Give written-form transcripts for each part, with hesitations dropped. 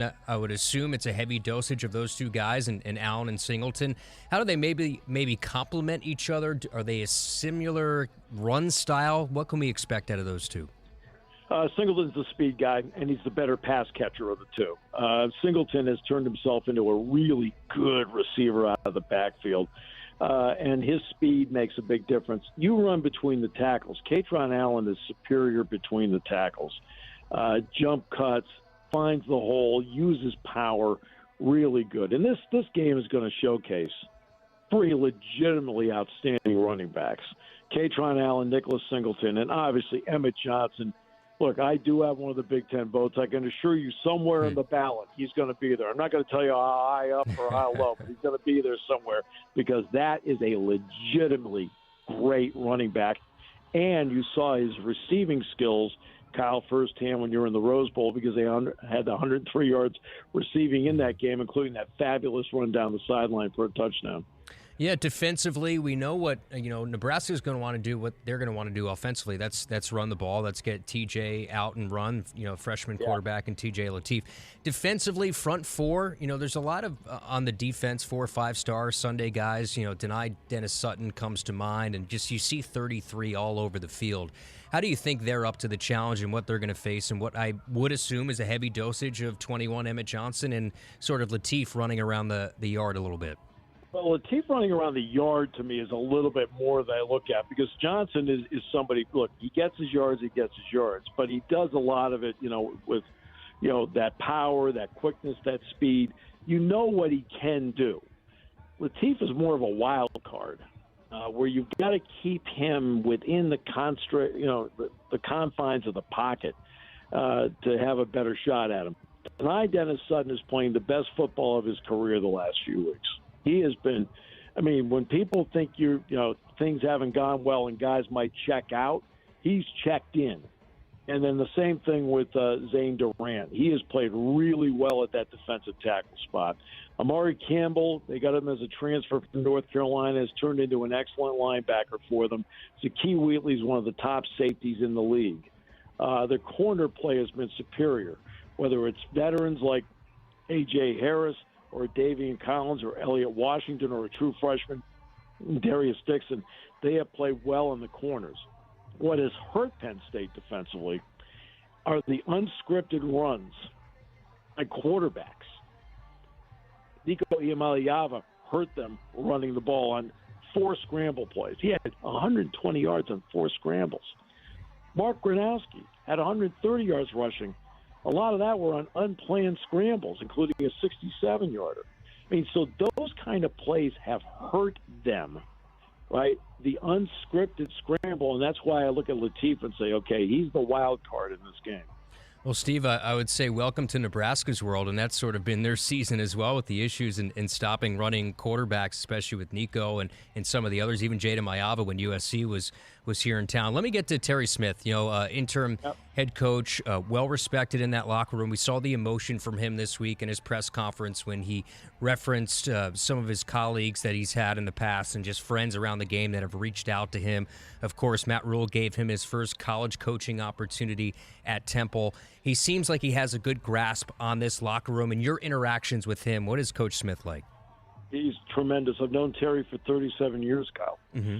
I would assume it's a heavy dosage of those two guys and Allen and Singleton. How do they maybe complement each other? Are they a similar run style? What can we expect out of those two? Singleton's the speed guy, and he's the better pass catcher of the two. Singleton has turned himself into a really good receiver out of the backfield, and his speed makes a big difference. You run between the tackles. Katron Allen is superior between the tackles. Jump cuts, finds the hole, uses power, really good. And this game is going to showcase three legitimately outstanding running backs. Katron Allen, Nicholas Singleton, and obviously Emmett Johnson. Look, I do have one of the Big Ten votes. I can assure you somewhere in the ballot he's going to be there. I'm not going to tell you how high up or how low, but he's going to be there somewhere because that is a legitimately great running back. And you saw his receiving skills, Kyle, firsthand when you were in the Rose Bowl because they had 103 yards receiving in that game, including that fabulous run down the sideline for a touchdown. Yeah, defensively, we know what Nebraska's going to want to do. What they're going to want to do offensively, that's run the ball. Let's get TJ out and run. Freshman quarterback and TJ Lateef. Defensively, front four. There's a lot of on the defense 4 or 5 star Sunday guys. Denied Dennis Sutton comes to mind, and just you see 33 all over the field. How do you think they're up to the challenge and what they're going to face, and what I would assume is a heavy dosage of 21 Emmett Johnson and sort of Lateef running around the yard a little bit? Well, Lateef running around the yard to me is a little bit more that I look at because Johnson is somebody, look, he gets his yards, but he does a lot of it, with, that power, that quickness, that speed. You know what he can do. Lateef is more of a wild card where you've got to keep him within the confines of the pocket to have a better shot at him. Tonight, Dennis Sutton is playing the best football of his career the last few weeks. He has been, when people think things haven't gone well and guys might check out, he's checked in. And then the same thing with Zane Durant. He has played really well at that defensive tackle spot. Amari Campbell, they got him as a transfer from North Carolina, has turned into an excellent linebacker for them. Zakee Wheatley is one of the top safeties in the league. Their corner play has been superior, whether it's veterans like A.J. Harris, or Davian Collins, or Elliott Washington, or a true freshman, Darius Dixon. They have played well in the corners. What has hurt Penn State defensively are the unscripted runs by quarterbacks. Nico Iamaleava hurt them running the ball on 4 scramble plays. He had 120 yards on 4 scrambles. Mark Gronowski had 130 yards rushing. A lot of that were on unplanned scrambles, including a 67-yarder. So those kind of plays have hurt them, right? The unscripted scramble, and that's why I look at Lateef and say, okay, he's the wild card in this game. Well, Steve, I would say welcome to Nebraska's world, and that's sort of been their season as well with the issues in stopping running quarterbacks, especially with Nico and some of the others, even Jada Maiava when USC was here in town. Let me get to Terry Smith, interim head coach, well-respected in that locker room. We saw the emotion from him this week in his press conference when he referenced some of his colleagues that he's had in the past and just friends around the game that have reached out to him. Of course, Matt Rhule gave him his first college coaching opportunity at Temple. He seems like he has a good grasp on this locker room. And your interactions with him, what is Coach Smith like? He's tremendous. I've known Terry for 37 years, Kyle. Mm-hmm.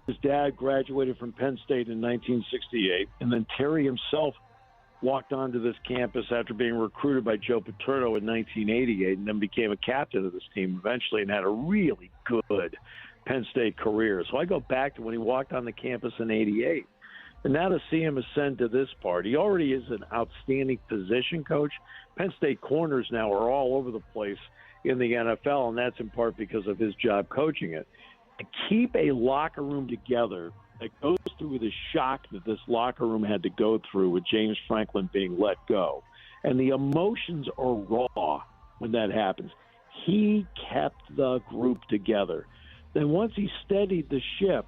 His dad graduated from Penn State in 1968, and then Terry himself walked onto this campus after being recruited by Joe Paterno in 1988 and then became a captain of this team eventually and had a really good Penn State career. So I go back to when he walked on the campus in 88. And now to see him ascend to this part, he already is an outstanding position coach. Penn State corners now are all over the place in the NFL, and that's in part because of his job coaching it. To keep a locker room together that goes through the shock that this locker room had to go through with James Franklin being let go, and the emotions are raw when that happens. He kept the group together. Then once he steadied the ship,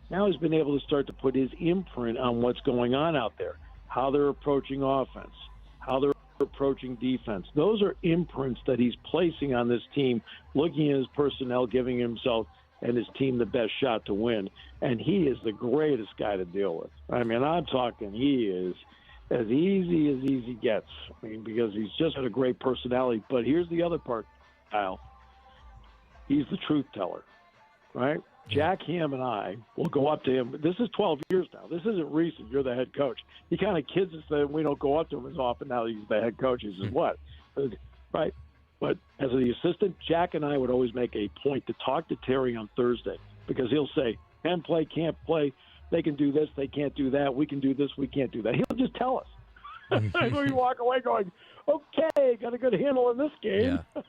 now he's been able to start to put his imprint on what's going on out there, how they're approaching offense, how they're approaching defense. Those are imprints that he's placing on this team, looking at his personnel, giving himself and his team the best shot to win. And he is the greatest guy to deal with. I'm talking, he is as easy gets. I mean, because he's just got a great personality. But here's the other part, Kyle. He's the truth teller, right? Jack Ham and I will go up to him. This is 12 years now. This isn't recent. You're the head coach. He kind of kids us that we don't go up to him as often now that he's the head coach. He says, what? Right. But as the assistant, Jack and I would always make a point to talk to Terry on Thursday because he'll say, can play, can't play. They can do this. They can't do that. We can do this. We can't do that. He'll just tell us. And we walk away going, okay, got a good handle on this game. Yeah.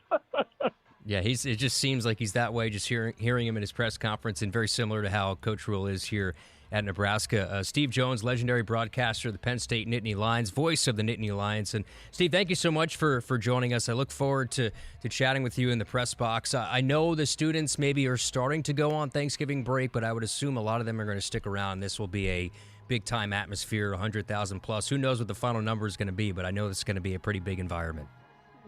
Yeah, it just seems like he's that way, just hearing him in his press conference, and very similar to how Coach Rhule is here at Nebraska. Steve Jones, legendary broadcaster of the Penn State Nittany Lions, voice of the Nittany Lions. And, Steve, thank you so much for joining us. I look forward to chatting with you in the press box. I know the students maybe are starting to go on Thanksgiving break, but I would assume a lot of them are going to stick around. This will be a big-time atmosphere, 100,000 plus. Who knows what the final number is going to be, but I know it's going to be a pretty big environment.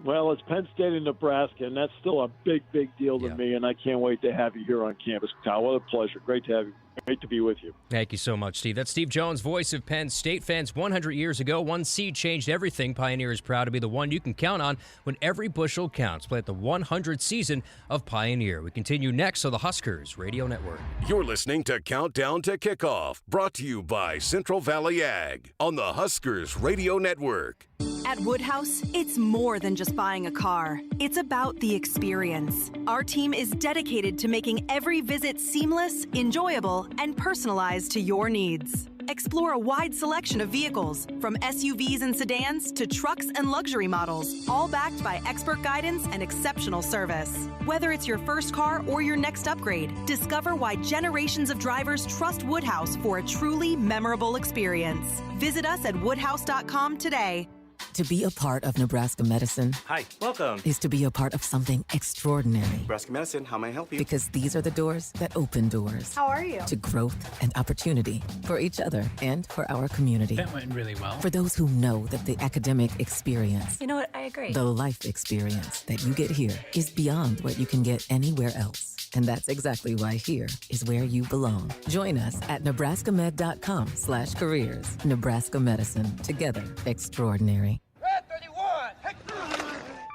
Well, it's Penn State and Nebraska, and that's still a big deal to me, and I can't wait to have you here on campus. Kyle, what a pleasure. Great to have you. Great to be with you. Thank you so much, Steve. That's Steve Jones, voice of Penn State fans. 100 years ago, one seed changed everything. Pioneer is proud to be the one you can count on when every bushel counts. Play at the 100th season of Pioneer. We continue next on the Huskers Radio Network. You're listening to Countdown to Kickoff, brought to you by Central Valley Ag on the Huskers Radio Network. At Woodhouse, it's more than just buying a car. It's about the experience. Our team is dedicated to making every visit seamless, enjoyable, and personalized to your needs. Explore a wide selection of vehicles, from SUVs and sedans to trucks and luxury models, all backed by expert guidance and exceptional service. Whether it's your first car or your next upgrade, discover why generations of drivers trust Woodhouse for a truly memorable experience. Visit us at woodhouse.com today. To be a part of Nebraska medicine. Hi, welcome. Is to be a part of something extraordinary. Nebraska medicine, how may I help you? Because these are the doors that open doors. How are you? To growth and opportunity for each other and for our community. That went really well. For those who know that the academic experience. You know what? I agree. The life experience that you get here is beyond what you can get anywhere else. And that's exactly why here is where you belong. Join us at nebraskamed.com/careers. Nebraska Medicine. Together, extraordinary.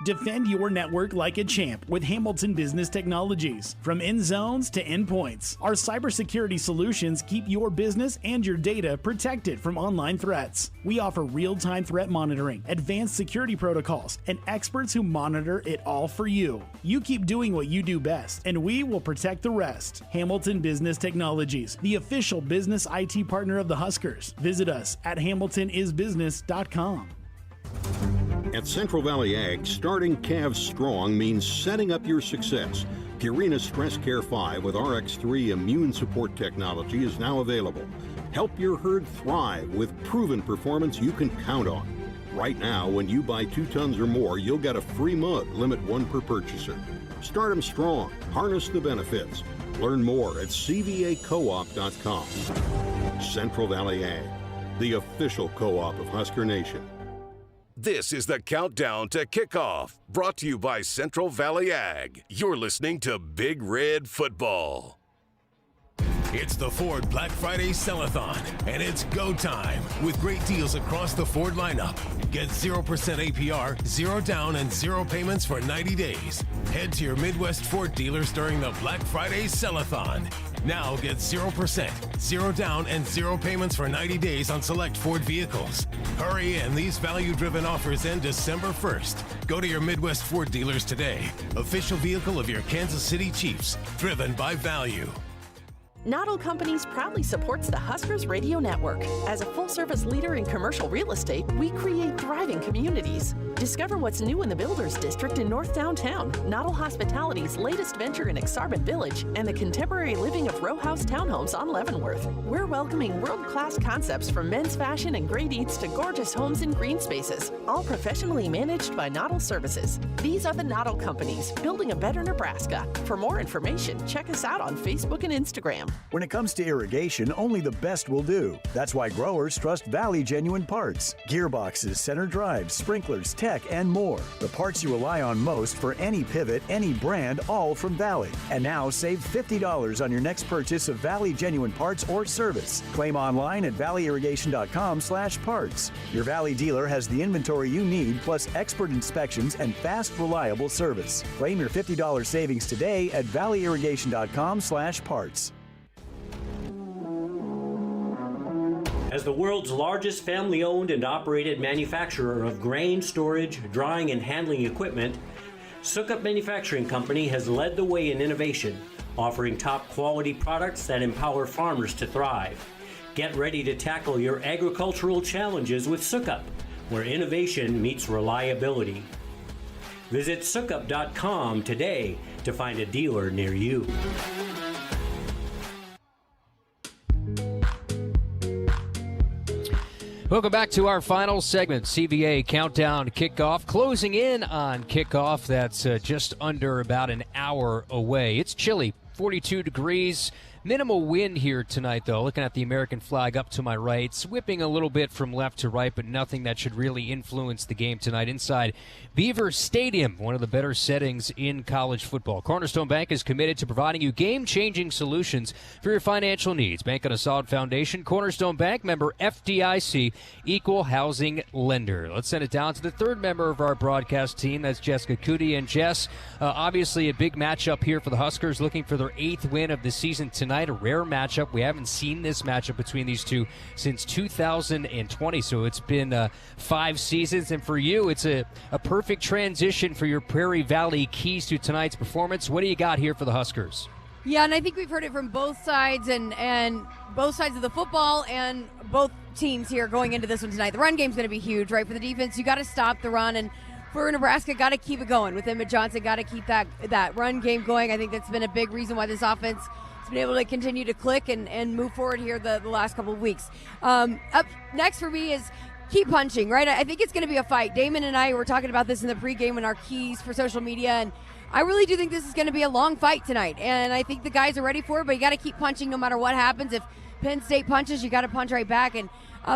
Defend your network like a champ with Hamilton Business Technologies. From end zones to endpoints, our cybersecurity solutions keep your business and your data protected from online threats. We offer real-time threat monitoring, advanced security protocols, and experts who monitor it all for you. You keep doing what you do best, and we will protect the rest. Hamilton Business Technologies, the official business IT partner of the Huskers. Visit us at hamiltonisbusiness.com. At Central Valley Ag, starting calves strong means setting up your success. Purina Stress Care 5 with RX3 immune support technology is now available. Help your herd thrive with proven performance you can count on. Right now, when you buy 2 tons or more, you'll get a free mug, limit 1 per purchaser. Start them strong. Harness the benefits. Learn more at cvacoop.com. Central Valley Ag, the official co-op of Husker Nation. This is the Countdown to Kickoff, brought to you by Central Valley Ag. You're listening to Big Red Football. It's the Ford Black Friday Sell-a-thon, and it's go time with great deals across the Ford lineup. Get 0% APR, 0 down, and 0 payments for 90 days. Head to your Midwest Ford dealers during the Black Friday Sell-a-thon. Now get 0%, 0 down, and 0 payments for 90 days on select Ford vehicles. Hurry in, these value-driven offers end December 1st. Go to your Midwest Ford dealers today. Official vehicle of your Kansas City Chiefs, driven by value. Noddle Companies proudly supports the Huskers Radio Network. As a full-service leader in commercial real estate, we create thriving communities. Discover what's new in the Builders District in North Downtown, Noddle Hospitality's latest venture in Exarban Village, and the contemporary living of row house townhomes on Leavenworth. We're welcoming world-class concepts from men's fashion and great eats to gorgeous homes and green spaces, all professionally managed by Noddle Services. These are the Noddle Companies, building a better Nebraska. For more information, check us out on Facebook and Instagram. When it comes to irrigation, only the best will do. That's why growers trust Valley Genuine Parts. Gearboxes, center drives, sprinklers, tech, and more. The parts you rely on most for any pivot, any brand, all from Valley. And now save $50 on your next purchase of Valley genuine parts or service. Claim online at valleyirrigation.com/parts. Your Valley dealer has the inventory you need, plus expert inspections and fast, reliable service. Claim your $50 savings today at valleyirrigation.com/parts. As the world's largest family-owned and operated manufacturer of grain storage, drying, and handling equipment, Sukup Manufacturing Company has led the way in innovation, offering top-quality products that empower farmers to thrive. Get ready to tackle your agricultural challenges with Sukup, where innovation meets reliability. Visit sukup.com today to find a dealer near you. Welcome back to our final segment, CVA Countdown Kickoff. Closing in on kickoff, that's just under about an hour away. It's chilly, 42 degrees. Minimal wind here tonight, though. Looking at the American flag up to my right. It's whipping a little bit from left to right, but nothing that should really influence the game tonight inside Beaver Stadium, one of the better settings in college football. Cornerstone Bank is committed to providing you game-changing solutions for your financial needs. Bank on a solid foundation. Cornerstone Bank, member FDIC, equal housing lender. Let's send it down to the third member of our broadcast team. That's Jessica Cootie. And Jess, obviously a big matchup here for the Huskers, looking for their 8th win of the season tonight. A rare matchup. We haven't seen this matchup between these two since 2020, so it's been 5 seasons. And for you, it's a perfect transition for your Prairie Valley keys to tonight's performance. What do you got here for the Huskers? Yeah, and I think we've heard it from both sides and both sides of the football and both teams here going into this one tonight. The run game's going to be huge, right? For the defense, you got to stop the run, and for Nebraska, got to keep it going. With Emmett Johnson, got to keep that run game going. I think that's been a big reason why this offense has been able to continue to click and move forward here the last couple of weeks. Up next for me is keep punching, right? I think it's going to be a fight. Damon and I were talking about this in the pregame and our keys for social media, and I really do think this is going to be a long fight tonight, and I think the guys are ready for it, but you got to keep punching no matter what happens. If Penn State punches, you got to punch right back. And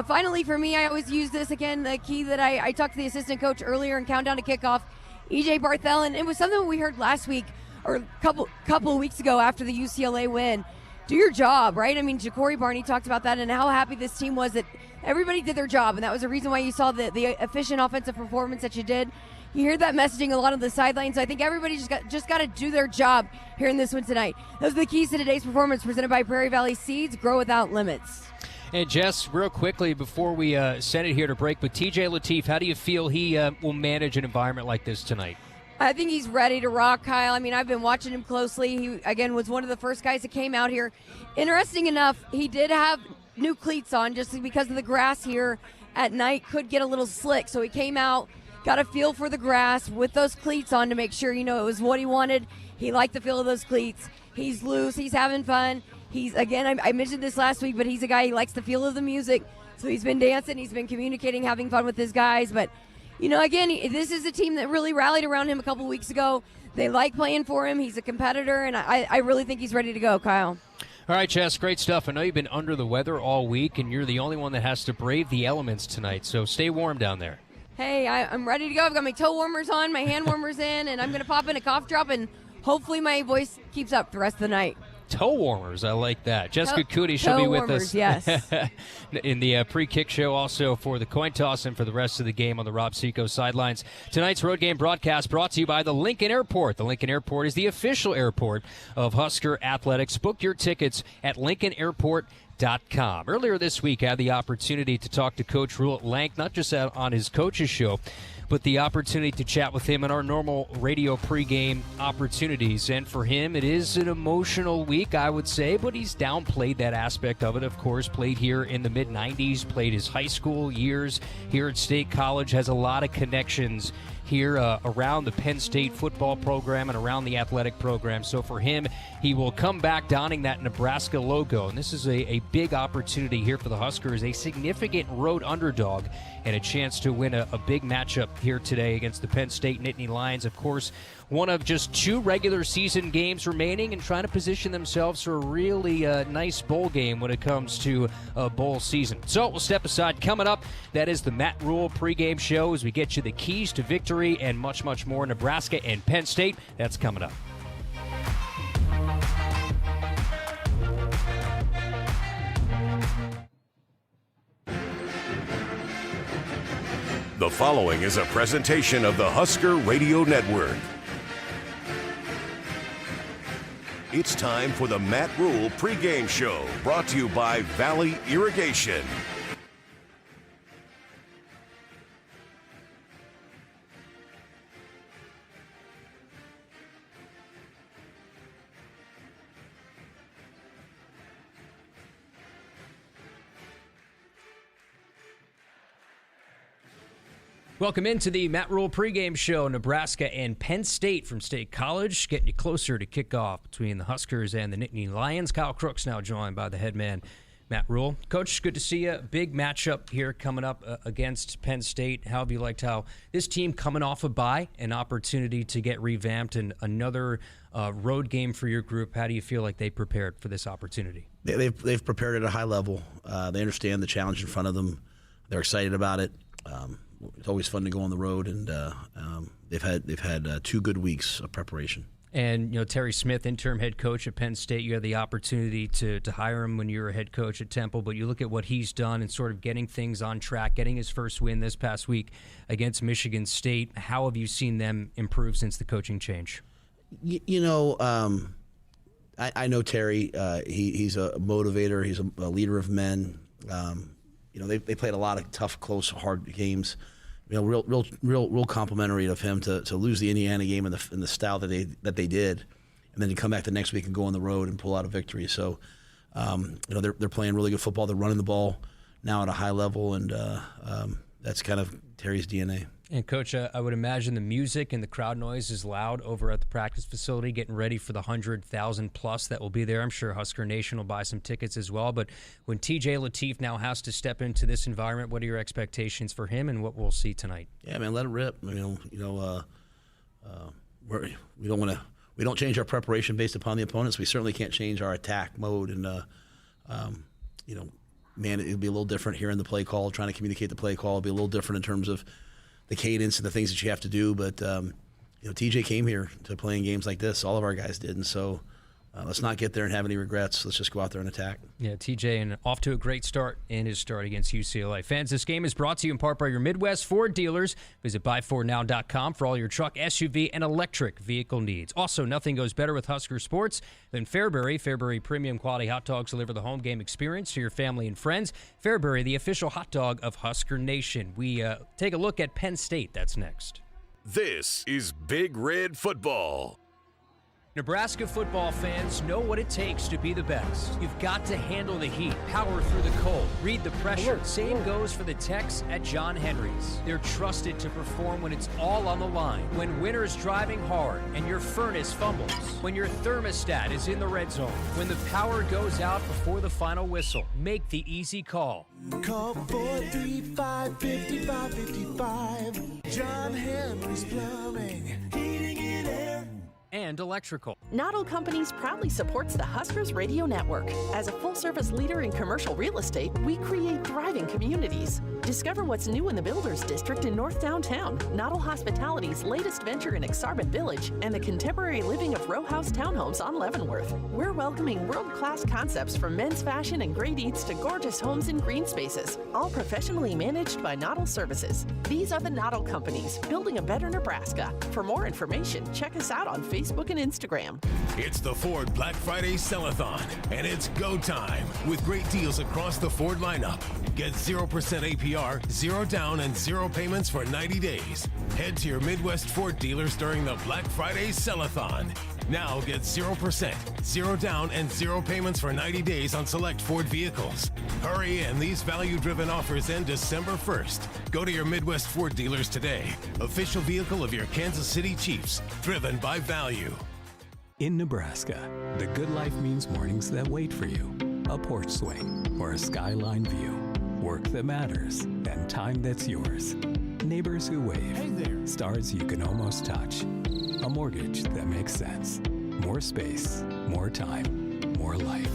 finally, for me, I always use this again, the key that I talked to the assistant coach earlier in Countdown to Kickoff, EJ Barthel, and it was something we heard last week or a couple of weeks ago after the UCLA win. Do your job, right? I mean, Ja'Cory Barney talked about that and how happy this team was that everybody did their job, and that was the reason why you saw the efficient offensive performance that you did. You hear that messaging a lot on the sidelines, so I think everybody just got to do their job here in this one tonight. Those are the keys to today's performance, presented by Prairie Valley Seeds. Grow without limits. And Jess, real quickly before we send it here to break, but TJ Lateef, how do you feel he will manage an environment like this tonight? I think he's ready to rock, Kyle. I mean, I've been watching him closely. He, again, was one of the first guys that came out here. Interesting enough, he did have new cleats on just because of the grass here at night could get a little slick. So he came out, got a feel for the grass with those cleats on to make sure, it was what he wanted. He liked the feel of those cleats. He's loose. He's having fun. He's, again, I mentioned this last week, but he's a guy, he likes the feel of the music. So he's been dancing. He's been communicating, having fun with his guys. But again, this is a team that really rallied around him a couple weeks ago. They like playing for him. He's a competitor, and I really think he's ready to go, Kyle. All right, Jess, great stuff. I know you've been under the weather all week, and you're the only one that has to brave the elements tonight, so stay warm down there. Hey, I'm ready to go. I've got my toe warmers on, my hand warmers in, and I'm going to pop in a cough drop, and hopefully my voice keeps up the rest of the night. Toe warmers, I like that. Jessica Cootie, she'll be with warmers, us yes. in the pre-kick show, also for the coin toss and for the rest of the game on the Rob Seco sidelines. Tonight's road game broadcast brought to you by the Lincoln Airport. The Lincoln Airport is the official airport of Husker Athletics. Book your tickets at LincolnAirport.com. Earlier this week, I had the opportunity to talk to Coach Rhule at length, not just on his coach's show, but the opportunity to chat with him in our normal radio pregame opportunities. And for him, it is an emotional week, I would say, but he's downplayed that aspect of it. Of course, played here in the mid-'90s, played his high school years here at State College, has a lot of connections here around the Penn State football program and around the athletic program. So for him, he will come back donning that Nebraska logo. And this is a big opportunity here for the Huskers, a significant road underdog and a chance to win a big matchup here today against the Penn State Nittany Lions. Of course, one of just 2 regular season games remaining and trying to position themselves for a really nice bowl game when it comes to a bowl season. So we'll step aside. Coming up, that is the Matt Rhule pregame show as we get you the keys to victory and much, much more. Nebraska and Penn State, that's coming up. The following is a presentation of the Husker Radio Network. It's time for the Matt Rhule pregame show, brought to you by Valley Irrigation. Welcome into the Matt Rhule pregame show. Nebraska and Penn State from State College, getting you closer to kickoff between the Huskers and the Nittany Lions. Kyle Crook's now joined by the head man, Matt Rhule. Coach, good to see you. Big matchup here coming up against Penn State. How have you liked how this team coming off a bye, an opportunity to get revamped, and another road game for your group? How do you feel like they prepared for this opportunity? They've prepared at a high level. They understand the challenge in front of them. They're excited about it. It's always fun to go on the road, and they've had 2 good weeks of preparation. And, you know, Terry Smith, interim head coach at Penn State, you had the opportunity to hire him when you were a head coach at Temple, but you look at what he's done and sort of getting things on track, getting his first win this past week against Michigan State. How have you seen them improve since the coaching change? I know Terry. He's a motivator. He's a leader of men. They played a lot of tough, close, hard games. Real complimentary of him to lose the Indiana game in the style that they did, and then to come back the next week and go on the road and pull out a victory. So, they're playing really good football. They're running the ball now at a high level, and that's kind of Terry's DNA. And, Coach, I would imagine the music and the crowd noise is loud over at the practice facility, getting ready for the 100,000+ that will be there. I'm sure Husker Nation will buy some tickets as well. But when TJ Lateef now has to step into this environment, what are your expectations for him and what we'll see tonight? Yeah, man, let it rip. We don't change our preparation based upon the opponents. We certainly can't change our attack mode. And, it'll be a little different here in the play call, trying to communicate the play call. It'll be a little different in terms of the cadence and the things that you have to do, but TJ came here to playing games like this. All of our guys did, and so let's not get there and have any regrets. Let's just go out there and attack. Yeah, TJ, and off to a great start in his start against UCLA. Fans, this game is brought to you in part by your Midwest Ford dealers. Visit buyfordnow.com for all your truck, SUV, and electric vehicle needs. Also, nothing goes better with Husker sports than Fairbury. Fairbury premium quality hot dogs deliver the home game experience to your family and friends. Fairbury, the official hot dog of Husker Nation. We take a look at Penn State. That's next. This is Big Red Football. Nebraska football fans know what it takes to be the best. You've got to handle the heat, power through the cold, read the pressure. Same goes for the techs at John Henry's. They're trusted to perform when it's all on the line, when winter's driving hard and your furnace fumbles, when your thermostat is in the red zone, when the power goes out before the final whistle. Make the easy call. Call 435-5555. John Henry's Plumbing, Heating and Air. And electrical. Noddle Companies proudly supports the Huskers Radio Network. As a full-service leader in commercial real estate, we create thriving communities. Discover what's new in the Builders District in North Downtown, Noddle Hospitality's latest venture in Exarban Village, and the contemporary living of row house townhomes on Leavenworth. We're welcoming world-class concepts from men's fashion and great eats to gorgeous homes and green spaces, all professionally managed by Noddle Services. These are the Noddle Companies, building a better Nebraska. For more information, check us out on Facebook and Instagram. It's the Ford Black Friday Sell-a-thon, and it's go time with great deals across the Ford lineup. Get 0% APR, 0 down, and 0 payments for 90 days. Head to your Midwest Ford dealers during the Black Friday Sell-a-thon. Now get 0%, 0 down, and 0 payments for 90 days on select Ford vehicles. Hurry in, these value-driven offers end December 1st. Go to your Midwest Ford dealers today. Official vehicle of your Kansas City Chiefs, driven by value. In Nebraska, the good life means mornings that wait for you, a porch swing or a skyline view, work that matters, and time that's yours. Neighbors who wave. Hey there. Stars you can almost touch. A mortgage that makes sense. More space, more time, more life.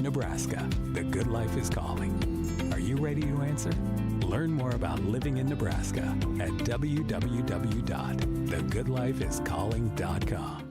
Nebraska, the good life is calling. Are you ready to answer? Learn more about living in Nebraska at www.thegoodlifeiscalling.com.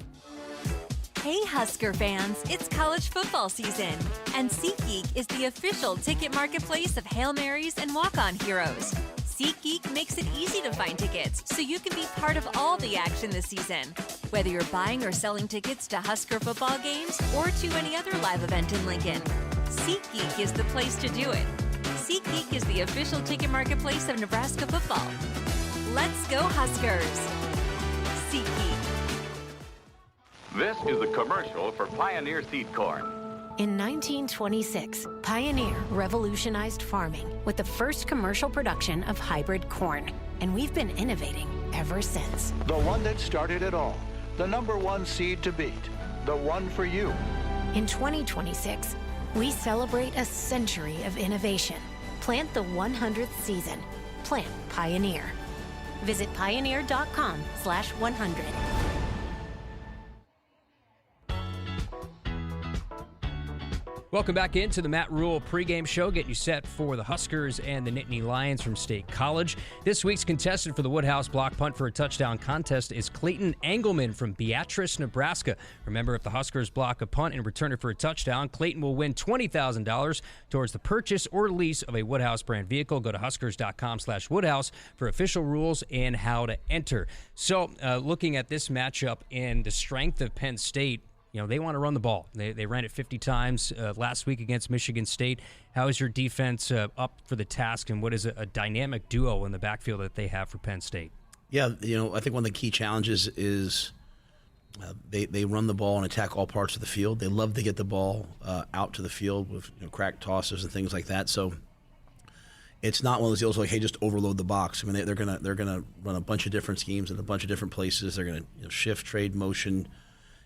Hey Husker fans, it's college football season, and SeatGeek is the official ticket marketplace of Hail Marys and walk-on heroes. SeatGeek makes it easy to find tickets so you can be part of all the action this season. Whether you're buying or selling tickets to Husker football games or to any other live event in Lincoln, SeatGeek is the place to do it. SeatGeek is the official ticket marketplace of Nebraska football. Let's go Huskers! SeatGeek. This is a commercial for Pioneer Seed Corn. In 1926, Pioneer revolutionized farming with the first commercial production of hybrid corn, and we've been innovating ever since. The one that started it all, the #1 seed to beat, the one for you. In 2026, we celebrate a century of innovation. Plant the 100th season. Plant Pioneer. Visit pioneer.com/100. Welcome back into the Matt Rhule pregame show, getting you set for the Huskers and the Nittany Lions from State College. This week's contestant for the Woodhouse block punt for a touchdown contest is Clayton Engelman from Beatrice, Nebraska. Remember, if the Huskers block a punt and return it for a touchdown, Clayton will win $20,000 towards the purchase or lease of a Woodhouse brand vehicle. Go to huskers.com/Woodhouse for official rules and how to enter. So, looking at this matchup and the strength of Penn State, you know, they want to run the ball. They ran it 50 times last week against Michigan State. How is your defense up for the task, and what is a dynamic duo in the backfield that they have for Penn State? Yeah, you know, I think one of the key challenges is they run the ball and attack all parts of the field. They love to get the ball out to the field with crack tosses and things like that. So it's not one of those deals like, hey, just overload the box. I mean, they're gonna run a bunch of different schemes in a bunch of different places. They're gonna shift, trade, motion.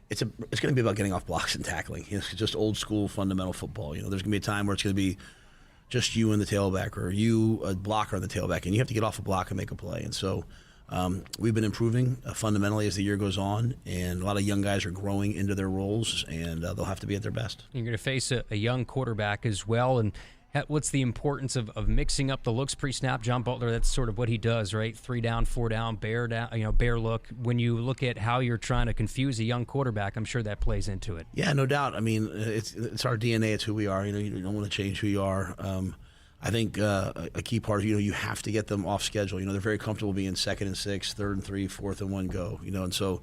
It's going to be about getting off blocks and tackling. It's just old school fundamental football. There's going to be a time where it's going to be just you and the tailback, or you, a blocker on the tailback, and you have to get off a block and make a play. And so we've been improving fundamentally as the year goes on, and a lot of young guys are growing into their roles, and they'll have to be at their best. You're going to face a young quarterback as well, and what's the importance of mixing up the looks pre-snap? John Butler, that's sort of what he does, right? 3 down, 4 down, bear down, bear look. When you look at how you're trying to confuse a young quarterback, I'm sure that plays into it. Yeah, no doubt. I mean, it's our DNA. It's who we are. You don't want to change who you are. I think a key part of you have to get them off schedule. They're very comfortable being 2nd and 6, 3rd and 3, 4th and 1 go. And so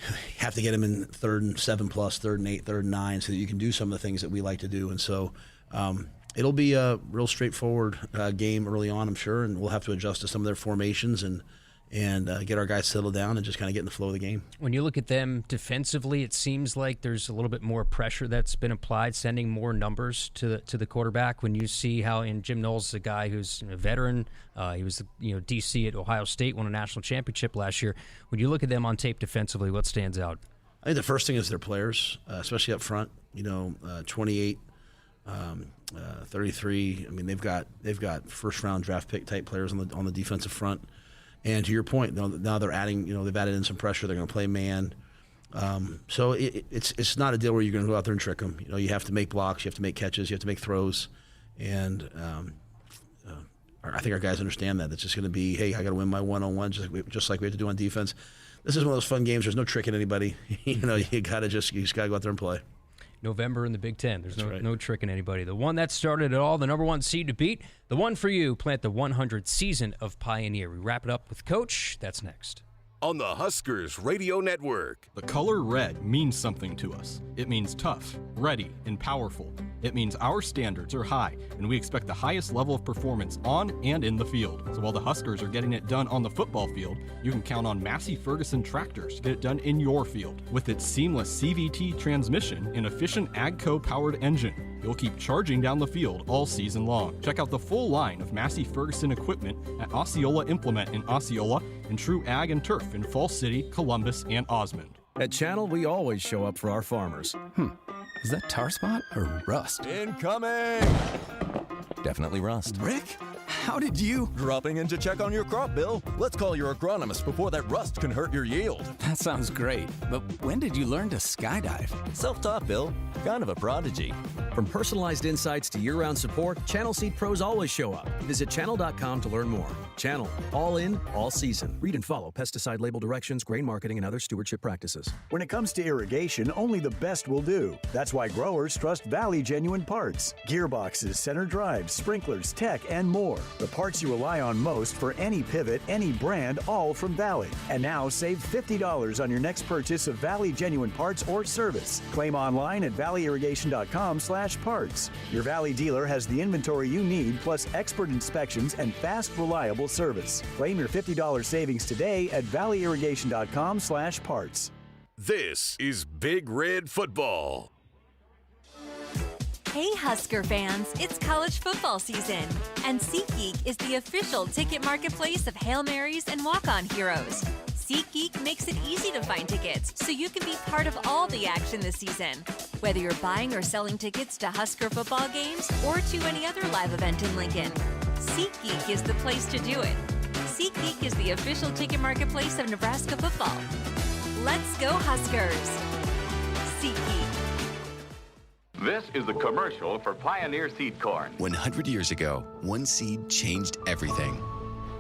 you have to get them in 3rd and 7+, 3rd and 8, 3rd and 9, so that you can do some of the things that we like to do. And so it'll be a real straightforward game early on, I'm sure, and we'll have to adjust to some of their formations and get our guys settled down and just kind of get in the flow of the game. When you look at them defensively, it seems like there's a little bit more pressure that's been applied, sending more numbers to the quarterback. When you see how, Jim Knowles is a guy who's a veteran, he was DC at Ohio State, won a national championship last year. When you look at them on tape defensively, what stands out? I think the first thing is their players, especially up front. 28. 33. I mean, they've got first-round draft pick type players on the defensive front. And to your point, now they're adding. They've added in some pressure. They're going to play man. So it's not a deal where you're going to go out there and trick them. You have to make blocks. You have to make catches. You have to make throws. And I think our guys understand that. It's just going to be, hey, I got to win my one-on-one, just like we have to do on defense. This is one of those fun games. There's no tricking anybody. You just got to go out there and play. November in the Big Ten. There's That's right. No tricking anybody. The one that started it all, the #1 seed to beat, the one for you. Plant the 100th season of Pioneer. We wrap it up with Coach. That's next. On the Huskers Radio Network. The color red means something to us. It means tough, ready, and powerful. It means our standards are high, and we expect the highest level of performance on and in the field. So while the Huskers are getting it done on the football field, you can count on Massey Ferguson tractors to get it done in your field. With its seamless CVT transmission and efficient AGCO-powered engine, you'll keep charging down the field all season long. Check out the full line of Massey Ferguson equipment at Osceola Implement in Osceola and True Ag and Turf in Falls City, Columbus, and Osmond. At Channel, we always show up for our farmers. Is that tar spot or rust? Incoming! Definitely rust. Rick? How did you? Dropping in to check on your crop, Bill. Let's call your agronomist before that rust can hurt your yield. That sounds great, but when did you learn to skydive? Self-taught, Bill. Kind of a prodigy. From personalized insights to year-round support, Channel Seed pros always show up. Visit channel.com to learn more. Channel, all in, all season. Read and follow pesticide label directions, grain marketing, and other stewardship practices. When it comes to irrigation, only the best will do. That's why growers trust Valley Genuine Parts. Gearboxes, center drives, sprinklers, tech, and more. The parts you rely on most for any pivot, any brand, all from Valley. And now save $50 on your next purchase of Valley Genuine Parts or service. Claim online at valleyirrigation.com/parts. Your Valley dealer has the inventory you need, plus expert inspections and fast, reliable service. Claim your $50 savings today at valleyirrigation.com/parts. This is Big Red Football. Hey Husker fans, it's college football season, and SeatGeek is the official ticket marketplace of Hail Marys and walk-on heroes. SeatGeek makes it easy to find tickets so you can be part of all the action this season. Whether you're buying or selling tickets to Husker football games or to any other live event in Lincoln, SeatGeek is the place to do it. SeatGeek is the official ticket marketplace of Nebraska Football. Let's go Huskers! SeatGeek. This is the commercial for Pioneer Seed Corn. 100 years ago, one seed changed everything.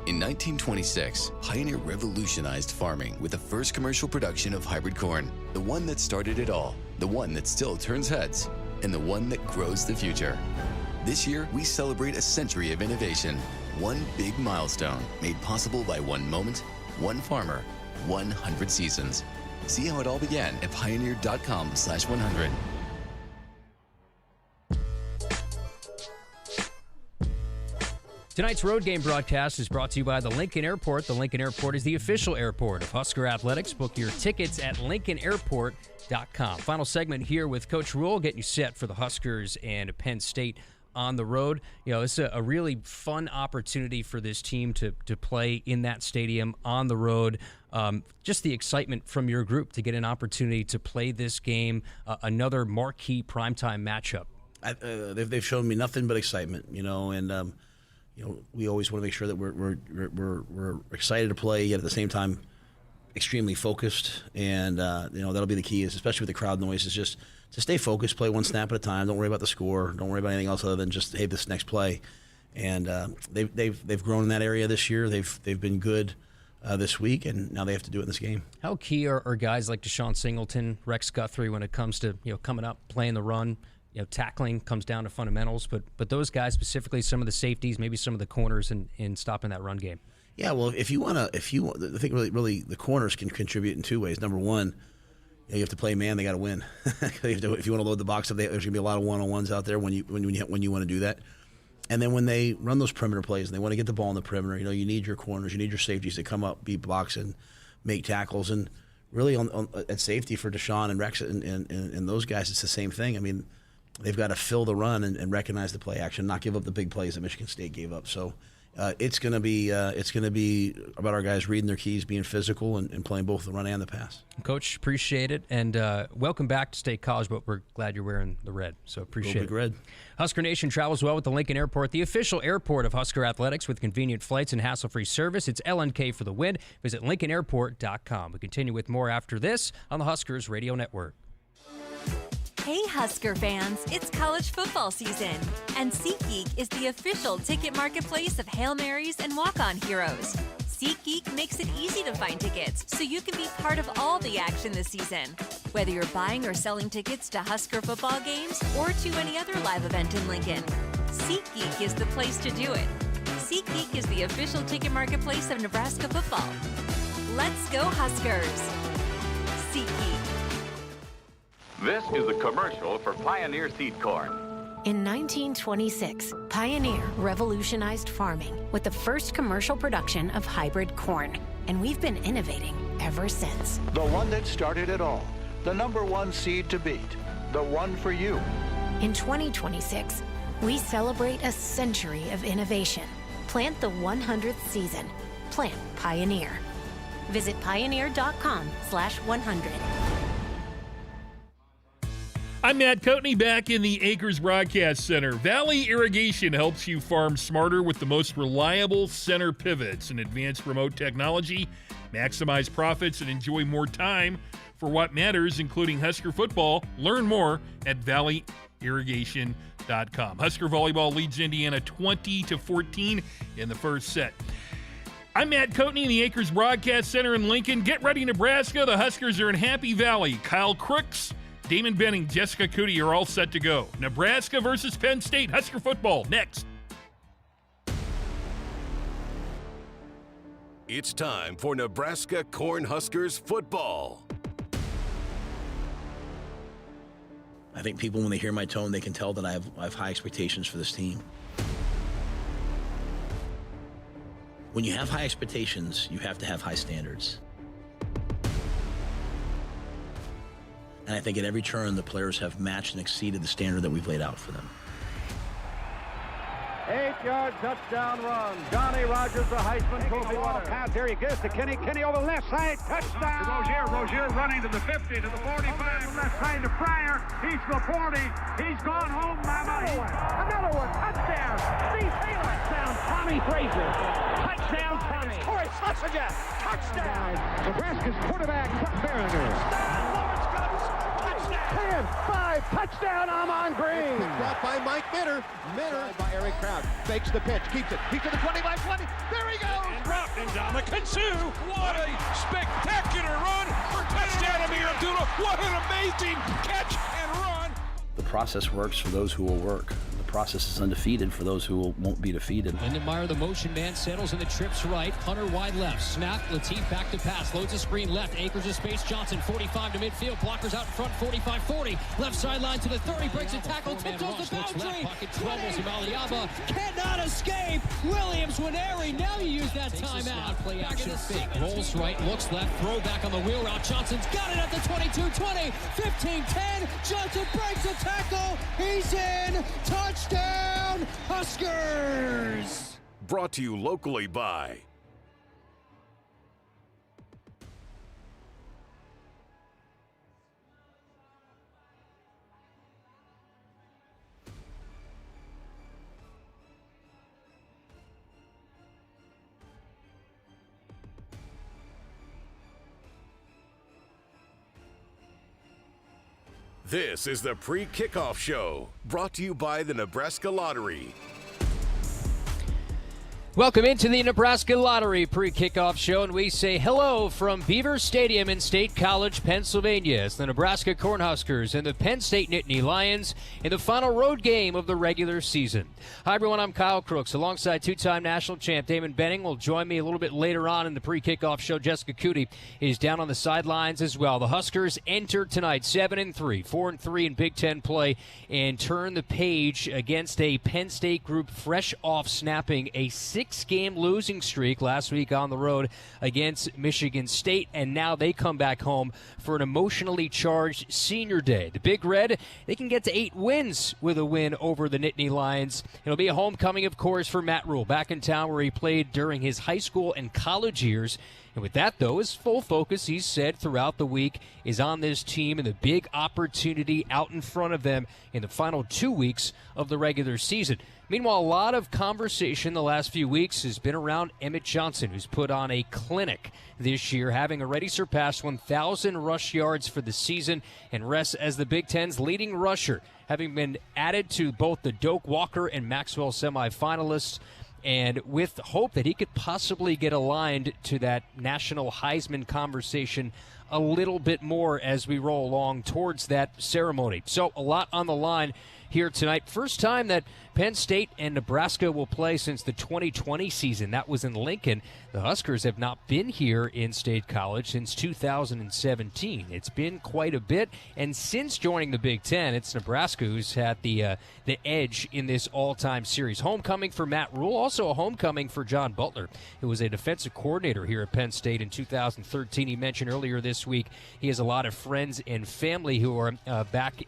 In 1926, Pioneer revolutionized farming with the first commercial production of hybrid corn. The one that started it all, the one that still turns heads, and the one that grows the future. This year, we celebrate a century of innovation. One big milestone made possible by one moment, one farmer, 100 seasons. See how it all began at pioneer.com/100. Tonight's road game broadcast is brought to you by the Lincoln Airport. The Lincoln Airport is the official airport of Husker Athletics. Book your tickets at lincolnairport.com. Final segment here with Coach Rhule, getting you set for the Huskers and Penn State on the road. You know, it's a really fun opportunity for this team to play in that stadium on the road. Just the excitement from your group to get an opportunity to play this game, another marquee primetime matchup. They've shown me nothing but excitement, you know, and we always want to make sure that we're excited to play, yet at the same time extremely focused. And that'll be the key, is especially with the crowd noise, is just to stay focused, play one snap at a time. Don't worry about the score. Don't worry about anything else other than just, hey, this next play. And they've grown in that area this year. They've been good this week, and now they have to do it in this game. How key are guys like Deshaun Singleton, Rex Guthrie, when it comes to coming up, playing the run? Tackling comes down to fundamentals, but those guys, specifically some of the safeties, maybe some of the corners in stopping that run game. Yeah, well, I think really the corners can contribute in two ways. Number one, you have to play man; they got to win. If you want to load the box up, there's going to be a lot of one-on-ones out there when you want to do that. And then when they run those perimeter plays and they want to get the ball in the perimeter, you need your corners, you need your safeties to come up, beat blocks, and make tackles. And really, at safety for Deshaun and Rex and those guys, it's the same thing. I mean, they've got to fill the run and recognize the play action, not give up the big plays that Michigan State gave up. So it's going to be about our guys reading their keys, being physical, and playing both the run and the pass. Coach, appreciate it, and welcome back to State College. But we're glad you're wearing the red, so appreciate it. Red. Husker Nation travels well with the Lincoln Airport, the official airport of Husker Athletics, with convenient flights and hassle-free service. It's LNK for the win. Visit lincolnairport.com. We continue with more after this on the Huskers Radio Network. Hey Husker fans, it's college football season, and SeatGeek is the official ticket marketplace of Hail Marys and walk-on heroes. SeatGeek makes it easy to find tickets so you can be part of all the action this season. Whether you're buying or selling tickets to Husker football games or to any other live event in Lincoln, SeatGeek is the place to do it. SeatGeek is the official ticket marketplace of Nebraska Football. Let's go Huskers! SeatGeek. This is the commercial for Pioneer Seed Corn. In 1926, Pioneer revolutionized farming with the first commercial production of hybrid corn. And we've been innovating ever since. The one that started it all. The number one seed to beat. The one for you. In 2026, we celebrate a century of innovation. Plant the 100th season. Plant Pioneer. Visit pioneer.com/100. I'm Matt Coatney back in the Acres Broadcast Center. Valley Irrigation helps you farm smarter with the most reliable center pivots and advanced remote technology. Maximize profits and enjoy more time for what matters, including Husker football. Learn more at valleyirrigation.com. Husker volleyball leads Indiana 20-14 in the first set. I'm Matt Coatney in the Acres Broadcast Center in Lincoln. Get ready, Nebraska. The Huskers are in Happy Valley. Kyle Crooks, Damon Benning, Jessica Cootie are all set to go. Nebraska versus Penn State. Husker football next. It's time for Nebraska Cornhuskers football. I think people, when they hear my tone, they can tell that I have high expectations for this team. When you have high expectations, you have to have high standards. And I think at every turn, the players have matched and exceeded the standard that we've laid out for them. 8-yard touchdown run. Johnny Rogers, the Heisman Trophy winner. Pass here, he gives to Kenny. Kenny over the left side. Touchdown. Rozier running to the 50, to the 45. Left side to Pryor. He's the 40. He's gone home, mama. Another one. Touchdown. Steve Taylor. Touchdown, Tommy Frazier. Touchdown, Tommy. Corey Schlesinger. Touchdown. Nebraska's quarterback, Chuck Behringer. 10-5, touchdown, Amon Green. Picked up by Mike Minter. By Eric Kraut. Fakes the pitch, keeps it. He's to the 25-20. There he goes. And dropped in Ndamukong. What a spectacular run for touchdown, Amir Abdullah. What an amazing catch and run. The process works for those who will work. The process is undefeated for those who won't be defeated. Lindenmeyer, the motion man, settles in the trips right. Hunter wide left. Snap. Latif back to pass. Loads a screen left. Acres of space. Johnson 45 to midfield. Blockers out in front. 45-40. Left sideline to the 30. Breaks a tackle. Tiptoes the boundary. Pocket troubles. Maliaba cannot escape. Williams Winery. Now you use that timeout. Play action fake. Rolls right. Looks left. Throw back on the wheel route. Johnson's got it at the 22-20. 15-10. Johnson breaks a tackle. He's in. Touchdown, Huskers! Brought to you locally by This is the pre-kickoff show, brought to you by the Nebraska Lottery. Welcome into the Nebraska Lottery pre-kickoff show, and we say hello from Beaver Stadium in State College, Pennsylvania. It's the Nebraska Cornhuskers and the Penn State Nittany Lions in the final road game of the regular season. Hi, everyone. I'm Kyle Crooks, alongside two-time national champ Damon Benning. Will join me a little bit later on in the pre-kickoff show. Jessica Cootie is down on the sidelines as well. The Huskers entered tonight 7-3, 4-3 in Big Ten play, and turn the page against a Penn State group fresh off snapping a 6-game losing streak last week on the road against Michigan State, and now they come back home for an emotionally charged senior day. The Big Red, they can get to 8 wins with a win over the Nittany Lions. It'll be a homecoming, of course, for Matt Rhule, back in town where he played during his high school and college years. And with that, though, his full focus, he's said throughout the week, is on this team and the big opportunity out in front of them in the final 2 weeks of the regular season. Meanwhile, a lot of conversation the last few weeks has been around Emmett Johnson, who's put on a clinic this year, having already surpassed 1,000 rush yards for the season and rests as the Big Ten's leading rusher, having been added to both the Doak Walker and Maxwell semifinalists, and with hope that he could possibly get aligned to that national Heisman conversation a little bit more as we roll along towards that ceremony. So a lot on the line here tonight. First time that Penn State and Nebraska will play since the 2020 season. That was in Lincoln. The Huskers have not been here in State College since 2017. It's been quite a bit, and since joining the Big Ten, it's Nebraska who's had the edge in this all-time series. Homecoming for Matt Rhule, also a homecoming for John Butler, who was a defensive coordinator here at Penn State in 2013. He mentioned earlier this week he has a lot of friends and family who are back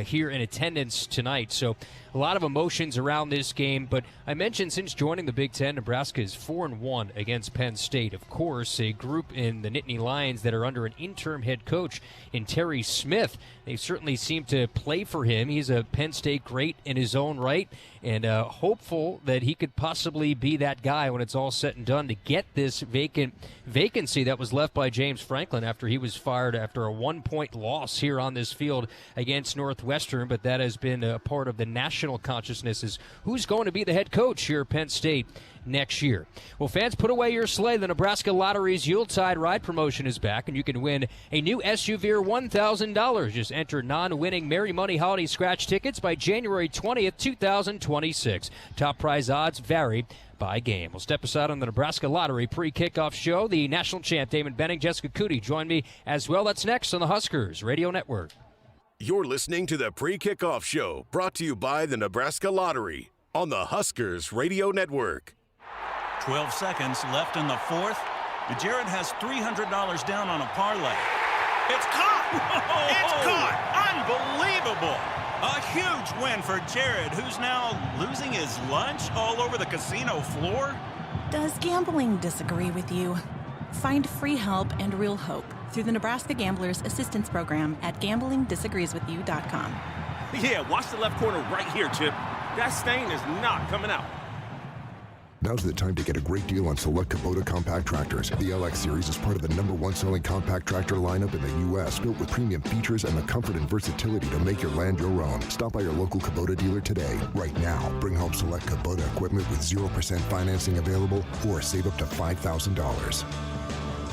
here in attendance tonight. So a lot of emotions around this game. But I mentioned since joining the Big Ten, Nebraska is 4-1 against Penn State. Of course, a group in the Nittany Lions that are under an interim head coach in Terry Smith. They certainly seem to play for him. He's a Penn State great in his own right, and hopeful that he could possibly be that guy when it's all said and done to get this vacancy that was left by James Franklin after he was fired after a 1-point loss here on this field against Northwestern. But that has been a part of the national consciousness, is who's going to be the head coach here at Penn State next year. Well, fans, put away your sleigh. The Nebraska Lottery's Yuletide Ride promotion is back, and you can win a new SUV or $1,000. Just enter non-winning Merry Money Holiday Scratch tickets by January 20th, 2026. Top prize odds vary by game. We'll step aside on the Nebraska Lottery pre-kickoff show. The national champ, Damon Benning, Jessica Cootie, join me as well. That's next on the Huskers Radio Network. You're listening to the pre-kickoff show, brought to you by the Nebraska Lottery on the Huskers Radio Network. 12 seconds left in the fourth. Jared has $300 down on a parlay. It's caught! It's caught! Unbelievable! A huge win for Jared, who's now losing his lunch all over the casino floor. Does gambling disagree with you? Find free help and real hope through the Nebraska Gamblers Assistance Program at gamblingdisagreeswithyou.com. Yeah, watch the left corner right here, Chip. That stain is not coming out. Now's the time to get a great deal on select Kubota compact tractors. The LX Series is part of the #1 selling compact tractor lineup in the U.S., built with premium features and the comfort and versatility to make your land your own. Stop by your local Kubota dealer today. Right now, bring home select Kubota equipment with 0% financing available, or save up to $5,000.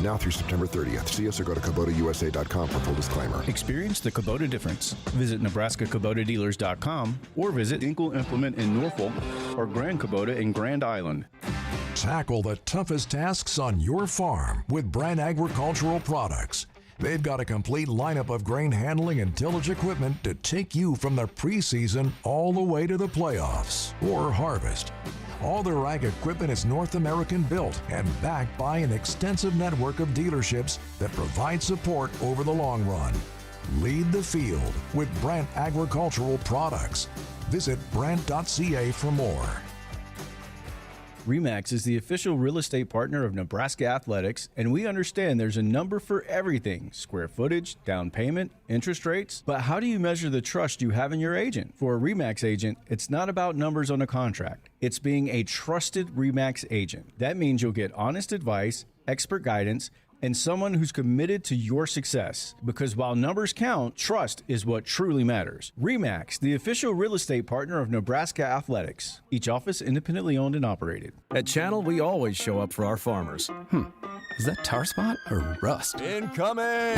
Now through September 30th. See us or go to KubotaUSA.com for full disclaimer. Experience the Kubota difference. Visit NebraskaKubotaDealers.com or visit Inkle Implement in Norfolk or Grand Kubota in Grand Island. Tackle the toughest tasks on your farm with Brand Agricultural Products. They've got a complete lineup of grain handling and tillage equipment to take you from the preseason all the way to the playoffs or harvest. All their ag equipment is North American built and backed by an extensive network of dealerships that provide support over the long run. Lead the field with Brand Agricultural Products. Visit Brand.ca for more. RE/MAX is the official real estate partner of Nebraska Athletics, and we understand there's a number for everything: square footage, down payment, interest rates. But how do you measure the trust you have in your agent? For a RE/MAX agent, it's not about numbers on a contract. It's being a trusted RE/MAX agent. That means you'll get honest advice, expert guidance, and someone who's committed to your success. Because while numbers count, trust is what truly matters. RE/MAX, the official real estate partner of Nebraska Athletics. Each office independently owned and operated. At Channel, we always show up for our farmers. Is that tar spot or rust? Incoming!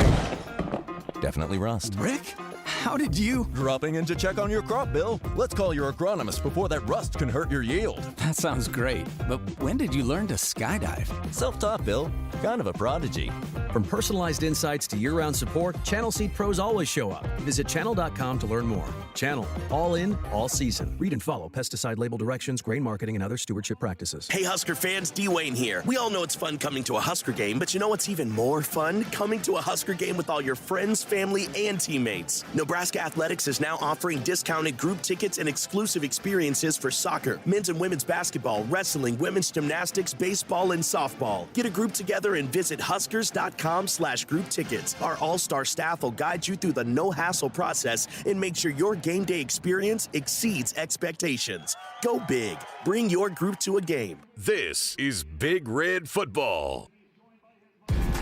Definitely rust. Rick? How did you? Dropping in to check on your crop, Bill. Let's call your agronomist before that rust can hurt your yield. That sounds great, but when did you learn to skydive? Self-taught, Bill. Kind of a prodigy. From personalized insights to year-round support, Channel Seed pros always show up. Visit channel.com to learn more. Channel, all in, all season. Read and follow pesticide label directions, grain marketing, and other stewardship practices. Hey, Husker fans, D-Wayne here. We all know it's fun coming to a Husker game, but you know what's even more fun? Coming to a Husker game with all your friends, family, and teammates. Nebraska Athletics is now offering discounted group tickets and exclusive experiences for soccer, men's and women's basketball, wrestling, women's gymnastics, baseball, and softball. Get a group together and visit huskers.com/group tickets. Our all-star staff will guide you through the no-hassle process and make sure your game day experience exceeds expectations. Go big. Bring your group to a game. This is Big Red Football.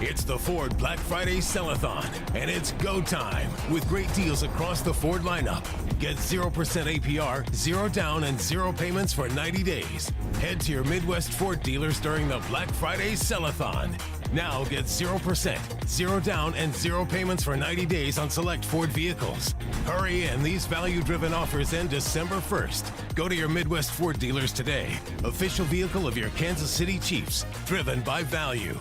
It's the Ford Black Friday Sell-a-thon, and it's go time with great deals across the Ford lineup. Get 0% APR, 0 down, and 0 payments for 90 days. Head to your Midwest Ford dealers during the Black Friday Sell-a-thon. Now get 0%, 0 down, and 0 payments for 90 days on select Ford vehicles. Hurry in, these value-driven offers end December 1st. Go to your Midwest Ford dealers today. Official vehicle of your Kansas City Chiefs, driven by value.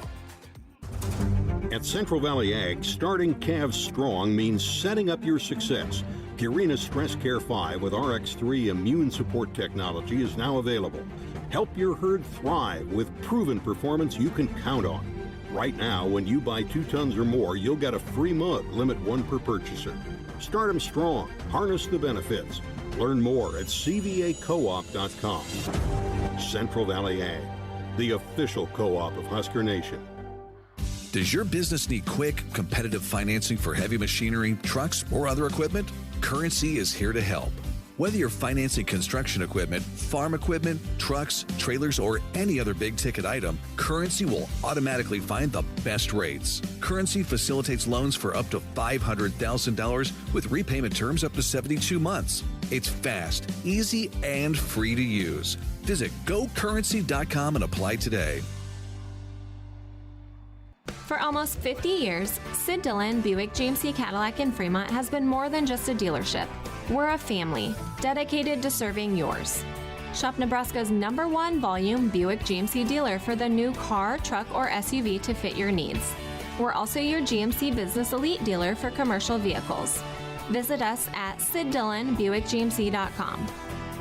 At Central Valley Ag, starting calves strong means setting up your success. Purina Stress Care 5 with RX3 immune support technology is now available. Help your herd thrive with proven performance you can count on. Right now, when you buy 2 tons or more, you'll get a free mug, limit 1 per purchaser. Start them strong. Harness the benefits. Learn more at cvacoop.com. Central Valley Ag, the official co-op of Husker Nation. Does your business need quick, competitive financing for heavy machinery, trucks, or other equipment? Currency is here to help. Whether you're financing construction equipment, farm equipment, trucks, trailers, or any other big-ticket item, Currency will automatically find the best rates. Currency facilitates loans for up to $500,000 with repayment terms up to 72 months. It's fast, easy, and free to use. Visit gocurrency.com and apply today. For almost 50 years, Sid Dillon Buick GMC Cadillac in Fremont has been more than just a dealership. We're a family dedicated to serving yours. Shop Nebraska's #1 volume Buick GMC dealer for the new car, truck, or SUV to fit your needs. We're also your GMC Business Elite dealer for commercial vehicles. Visit us at SidDillonBuickGMC.com.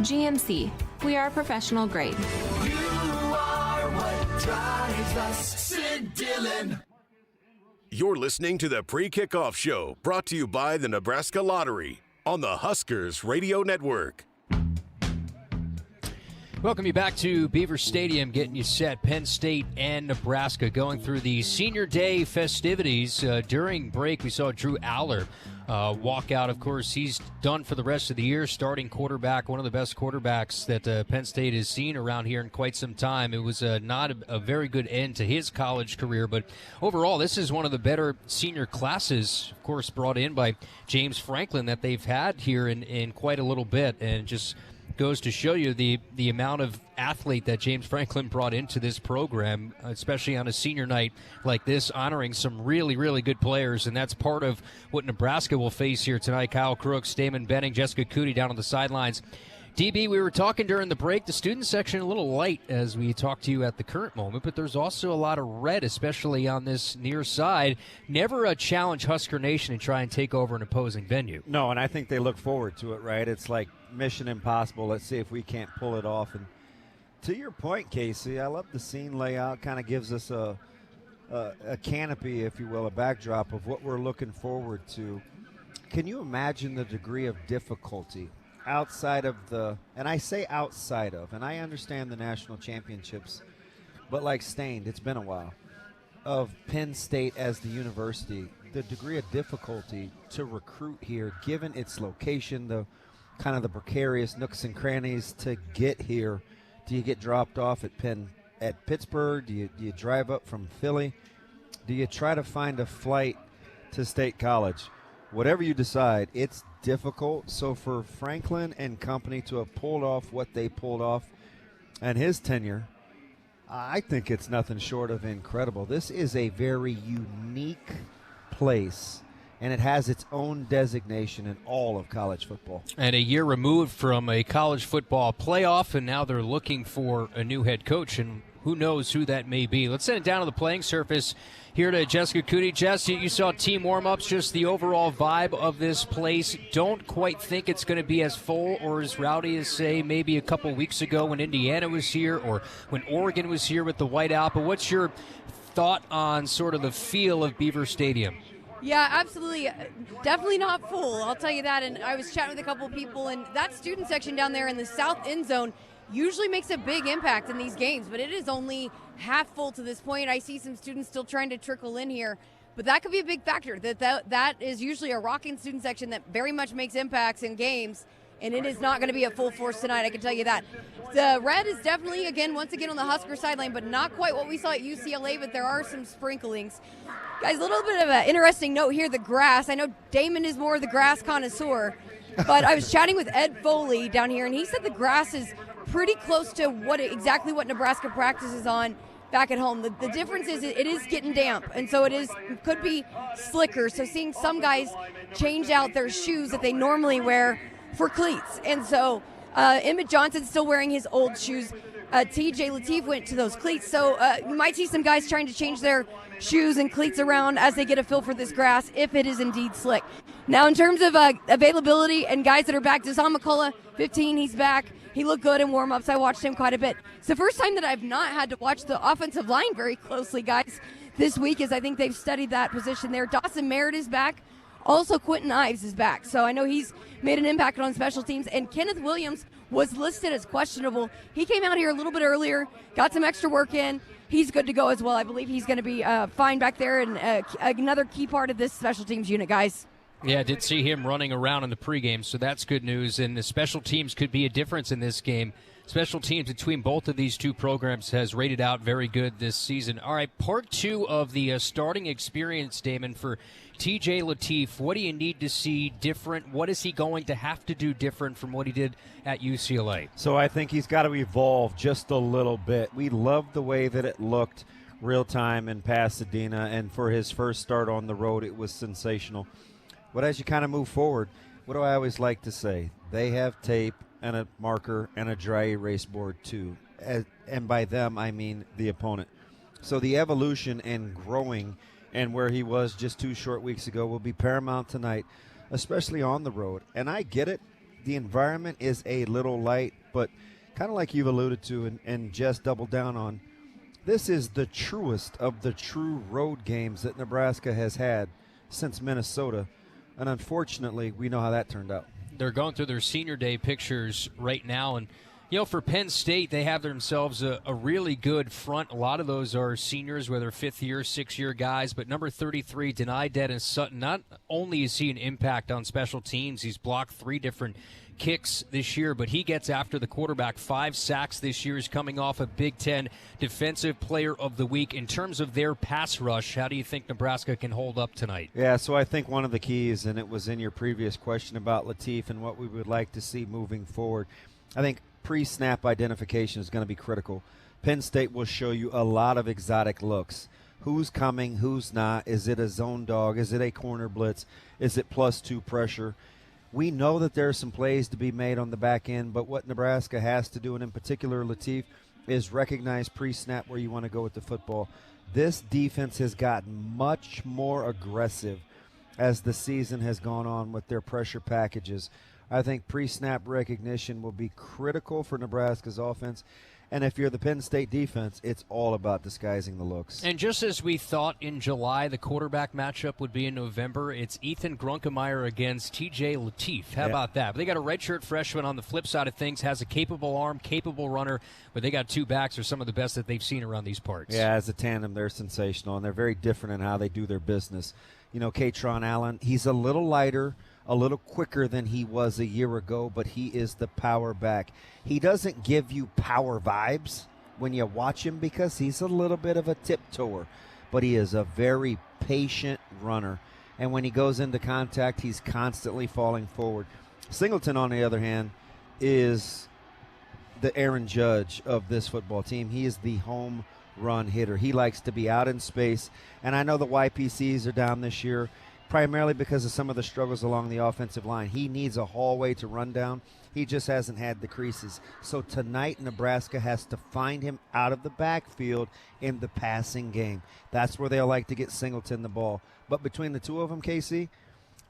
GMC, we are professional grade. You are what drives us, Sid Dillon. You're listening to the Pre-Kickoff Show, brought to you by the Nebraska Lottery on the Huskers Radio Network. Welcome you back to Beaver Stadium, getting you set. Penn State and Nebraska going through the Senior Day festivities. During break, we saw Drew Aller walk out. Of course, he's done for the rest of the year, starting quarterback, one of the best quarterbacks that Penn State has seen around here in quite some time. It was not a very good end to his college career, but overall, this is one of the better senior classes, of course, brought in by James Franklin that they've had here in quite a little bit, and just goes to show you the amount of athlete that James Franklin brought into this program, especially on a senior night like this, honoring some really, really good players, and that's part of what Nebraska will face here tonight. Kyle Crooks, Damon Benning, Jessica Cootie down on the sidelines. DB, we were talking during the break, the student section a little light as we talked to you at the current moment, but there's also a lot of red, especially on this near side. Never a challenge Husker Nation and try and take over an opposing venue. No, and I think they look forward to it, right? It's like mission impossible. Let's see if we can't pull it off. And to your point, Casey, I love the scene layout. Kind of gives us a canopy, if you will, a backdrop of what we're looking forward to. Can you imagine the degree of difficulty outside of and I say outside of, and I understand the national championships, but like Stained, it's been a while, of Penn State as the university, the degree of difficulty to recruit here, given its location, the kind of the precarious nooks and crannies to get here. Do you get dropped off at Pittsburgh? Do you drive up from Philly? Do you try to find a flight to State College? Whatever you decide, it's difficult. So for Franklin and company to have pulled off what they pulled off and his tenure, I think it's nothing short of incredible. This is a very unique place, and it has its own designation in all of college football. And a year removed from a college football playoff, and now they're looking for a new head coach, and who knows who that may be. Let's send it down to the playing surface here to Jessica Cootie. Jess, you saw team warm-ups, just the overall vibe of this place. Don't quite think it's going to be as full or as rowdy as, say, maybe a couple weeks ago when Indiana was here or when Oregon was here with the Whiteout. But what's your thought on sort of the feel of Beaver Stadium? Yeah, absolutely. Definitely not full, I'll tell you that. And I was chatting with a couple of people, and that student section down there in the south end zone usually makes a big impact in these games, but it is only half full to this point. I see some students still trying to trickle in here, but that could be a big factor. That is usually a rocking student section that very much makes impacts in games, and it is not going to be at full force tonight, I can tell you that. The red is definitely, once again on the Husker sideline, but not quite what we saw at UCLA, but there are some sprinklings. Guys, a little bit of an interesting note here, the grass. I know Damon is more of the grass connoisseur, but I was chatting with Ed Foley down here, and he said the grass is pretty close to exactly what Nebraska practices on back at home. The difference is it is getting damp, and so it could be slicker. So seeing some guys change out their shoes that they normally wear for cleats. And so Emmett Johnson's still wearing his old shoes. TJ Lateef went to those cleats. So you might see some guys trying to change their shoes and cleats around as they get a feel for this grass, if it is indeed slick. Now, in terms of availability and guys that are back, Dazan McCullough, 15, he's back. He looked good in warm-ups. I watched him quite a bit. It's the first time that I've not had to watch the offensive line very closely, guys. this week, as I think they've studied that position there. Dawson Merritt is back. Also, Quentin Ives is back. So I know he's made an impact on special teams. And Kenneth Williams was listed as questionable. He came out here a little bit earlier, got some extra work in. He's good to go as well. I believe he's going to be fine back there, and another key part of this special teams unit, guys. Yeah, I did see him running around in the pregame, so that's good news. And the special teams could be a difference in this game. Special teams between both of these two programs has rated out very good this season. All right, part two of the starting experience, Damon, for TJ Lateef. What do you need to see different? What is he going to have to do different from what he did at UCLA? So I think he's got to evolve just a little bit. We loved the way that it looked real time in Pasadena, and for his first start on the road, it was sensational. But as you kind of move forward, what do I always like to say? They have tape and a marker and a dry erase board too. And by them, I mean the opponent. So the evolution and growing and where he was just 2 short weeks ago will be paramount tonight, especially on the road. And I get it. The environment is a little light, but kind of like you've alluded to and just doubled down on, this is the truest of the true road games that Nebraska has had since Minnesota. And unfortunately, we know how that turned out. They're going through their senior day pictures right now. And, you know, for Penn State, they have themselves a really good front. A lot of those are seniors, whether 5th-year, 6-year guys. But number 33, Denai Dennis Sutton, not only is he an impact on special teams, he's blocked 3 different kicks this year, but he gets after the quarterback. 5 sacks this year. Is coming off a Big Ten Defensive Player of the Week. In terms of their pass rush, how do you think Nebraska can hold up tonight? Yeah, so I think one of the keys, and it was in your previous question about Lateef and what we would like to see moving forward, I think pre-snap identification is going to be critical. Penn State will show you a lot of exotic looks. Who's coming, who's not? Is it a zone dog? Is it a corner blitz? Is it +2 pressure? We know that there are some plays to be made on the back end, but what Nebraska has to do, and in particular Lateef, is recognize pre-snap where you want to go with the football. This defense has gotten much more aggressive as the season has gone on with their pressure packages. I think pre-snap recognition will be critical for Nebraska's offense. And if you're the Penn State defense, it's all about disguising the looks. And just as we thought in July the quarterback matchup would be in November, it's Ethan Grunkemeyer against TJ Lateef. How about that? But they got a redshirt freshman on the flip side of things, has a capable arm, capable runner, but they got 2 backs are some of the best that they've seen around these parts. Yeah, as a tandem, they're sensational, and they're very different in how they do their business. You know, Katron Allen, he's a little lighter, a little quicker than he was a year ago, but he is the power back. He doesn't give you power vibes when you watch him because he's a little bit of a tiptoer, but he is a very patient runner. And when he goes into contact, he's constantly falling forward. Singleton, on the other hand, is the Aaron Judge of this football team. He is the home run hitter. He likes to be out in space, and I know the YPCs are down this year, primarily because of some of the struggles along the offensive line. He needs a hallway to run down. He just hasn't had the creases. So tonight, Nebraska has to find him out of the backfield in the passing game. That's where they'll like to get Singleton the ball. But between the 2 of them, Casey,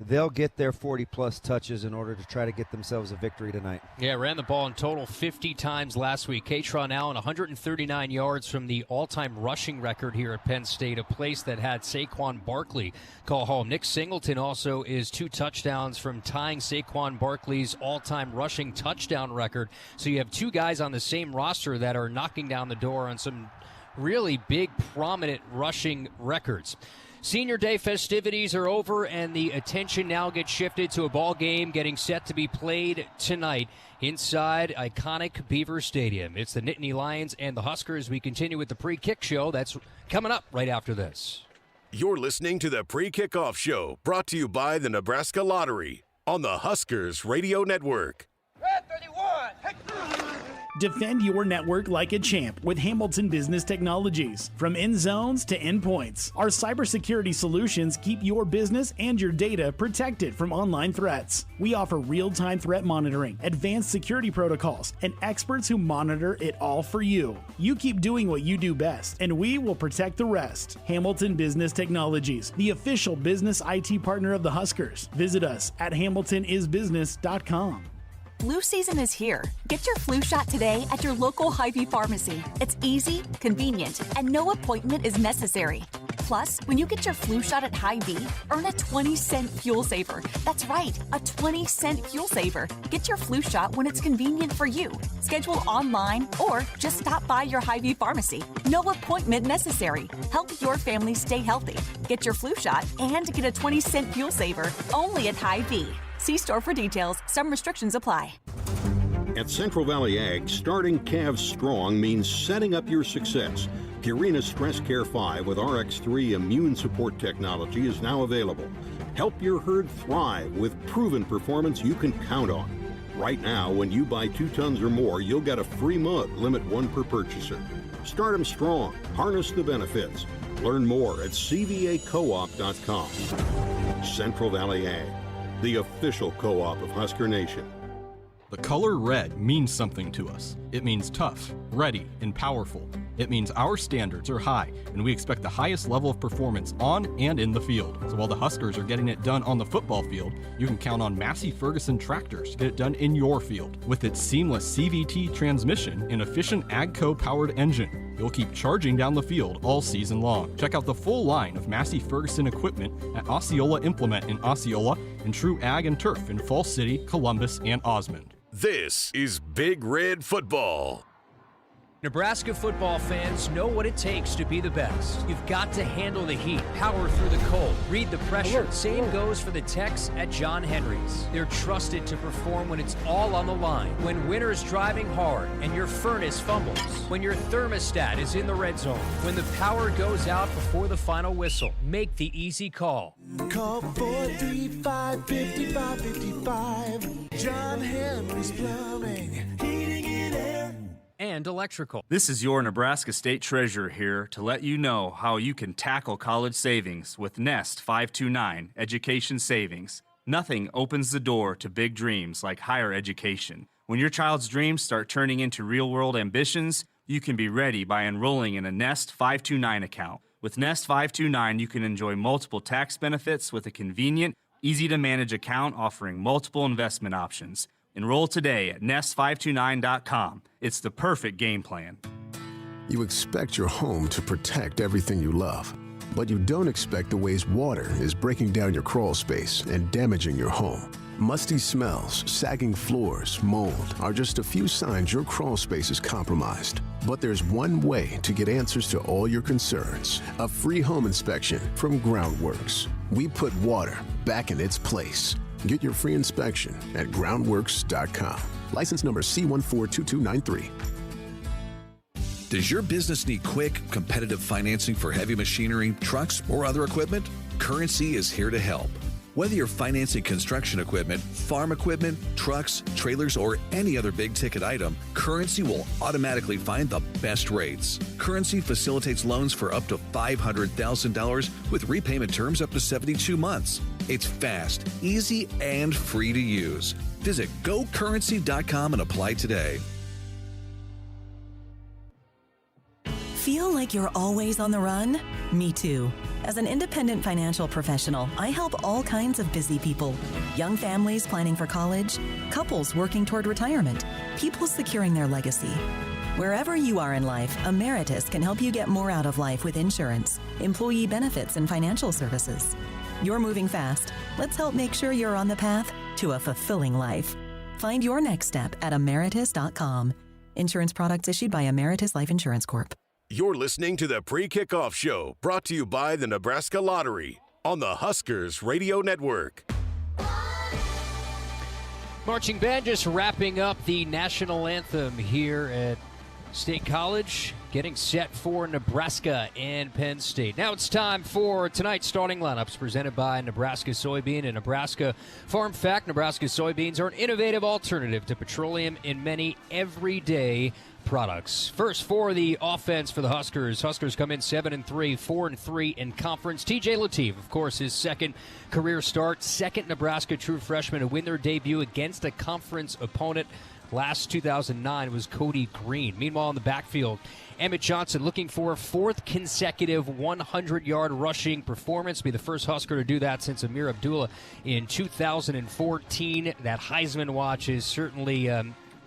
they'll get their 40-plus touches in order to try to get themselves a victory tonight. Yeah, ran the ball in total 50 times last week. Katron Allen, 139 yards from the all-time rushing record here at Penn State, a place that had Saquon Barkley call home. Nick Singleton also is 2 touchdowns from tying Saquon Barkley's all-time rushing touchdown record. So you have 2 guys on the same roster that are knocking down the door on some really big, prominent rushing records. Senior Day festivities are over, and the attention now gets shifted to a ball game getting set to be played tonight inside iconic Beaver Stadium. It's the Nittany Lions and the Huskers. We continue with the pre-kick show. That's coming up right after this. You're listening to the Pre-Kickoff Show, brought to you by the Nebraska Lottery on the Huskers Radio Network. Defend your network like a champ with Hamilton Business Technologies. From end zones to endpoints, our cybersecurity solutions keep your business and your data protected from online threats. We offer real-time threat monitoring, advanced security protocols, and experts who monitor it all for you. You keep doing what you do best, and we will protect the rest. Hamilton Business Technologies, the official business IT partner of the Huskers. Visit us at hamiltonisbusiness.com. Flu season is here. Get your flu shot today at your local Hy-Vee pharmacy. It's easy, convenient, and no appointment is necessary. Plus, when you get your flu shot at Hy-Vee, earn a 20-cent fuel saver. That's right, a 20-cent fuel saver. Get your flu shot when it's convenient for you. Schedule online or just stop by your Hy-Vee pharmacy. No appointment necessary. Help your family stay healthy. Get your flu shot and get a 20-cent fuel saver only at Hy-Vee. See store for details. Some restrictions apply. At Central Valley Ag, starting calves strong means setting up your success. Purina Stress Care 5 with RX3 immune support technology is now available. Help your herd thrive with proven performance you can count on. Right now, when you buy 2 tons or more, you'll get a free mug, limit 1 per purchaser. Start them strong. Harness the benefits. Learn more at cvacoop.com. Central Valley Ag, the official co-op of Husker Nation. The color red means something to us. It means tough, ready, and powerful. It means our standards are high, and we expect the highest level of performance on and in the field. So while the Huskers are getting it done on the football field, you can count on Massey Ferguson tractors to get it done in your field. With its seamless CVT transmission and efficient AGCO-powered engine, you'll keep charging down the field all season long. Check out the full line of Massey Ferguson equipment at Osceola Implement in Osceola and True Ag and Turf in Falls City, Columbus, and Osmond. This is Big Red Football. Nebraska football fans know what it takes to be the best. You've got to handle the heat, power through the cold, read the pressure. Same goes for the techs at John Henry's. They're trusted to perform when it's all on the line, when winter's driving hard and your furnace fumbles, when your thermostat is in the red zone, when the power goes out before the final whistle. Make the easy call. Call 435-5555. John Henry's Plumbing, Heating and Air. And electrical. This is your Nebraska State Treasurer here to let you know how you can tackle college savings with Nest 529 Education Savings. Nothing opens the door to big dreams like higher education. When your child's dreams start turning into real-world ambitions, you can be ready by enrolling in a Nest 529 account. With Nest 529, you can enjoy multiple tax benefits with a convenient, easy-to-manage account offering multiple investment options. Enroll today at nest529.com. It's the perfect game plan. You expect your home to protect everything you love, but you don't expect the ways water is breaking down your crawl space and damaging your home. Musty smells, sagging floors, mold are just a few signs your crawl space is compromised. But there's one way to get answers to all your concerns. A free home inspection from Groundworks. We put water back in its place. Get your free inspection at groundworks.com. License number C142293. Does your business need quick, competitive financing for heavy machinery, trucks, or other equipment? Currency is here to help. Whether you're financing construction equipment, farm equipment, trucks, trailers, or any other big-ticket item, Currency will automatically find the best rates. Currency facilitates loans for up to $500,000 with repayment terms up to 72 months. It's fast, easy, and free to use. Visit gocurrency.com and apply today. Feel like you're always on the run? Me too. As an independent financial professional, I help all kinds of busy people. Young families planning for college, couples working toward retirement, people securing their legacy. Wherever you are in life, Emeritus can help you get more out of life with insurance, employee benefits, and financial services. You're moving fast. Let's help make sure you're on the path to a fulfilling life. Find your next step at emeritus.com. Insurance products issued by Emeritus Life Insurance Corp. You're listening to the Pre-Kickoff Show, brought to you by the Nebraska Lottery on the Huskers Radio Network. Marching band just wrapping up the national anthem here at State College, getting set for Nebraska and Penn State. Now it's time for tonight's starting lineups presented by Nebraska Soybean and Nebraska Farm Fact. Nebraska soybeans are an innovative alternative to petroleum in many everyday products. First, for the offense for the Huskers. Huskers come in 7-3, 4-3 in conference. TJ Lateef, of course, his second career start, second Nebraska true freshman to win their debut against a conference opponent. Last 2009 was Cody Green. Meanwhile, in the backfield, Emmett Johnson looking for a fourth consecutive 100-yard rushing performance. Be the first Husker to do that since Amir Abdullah in 2014. That Heisman watch is certainly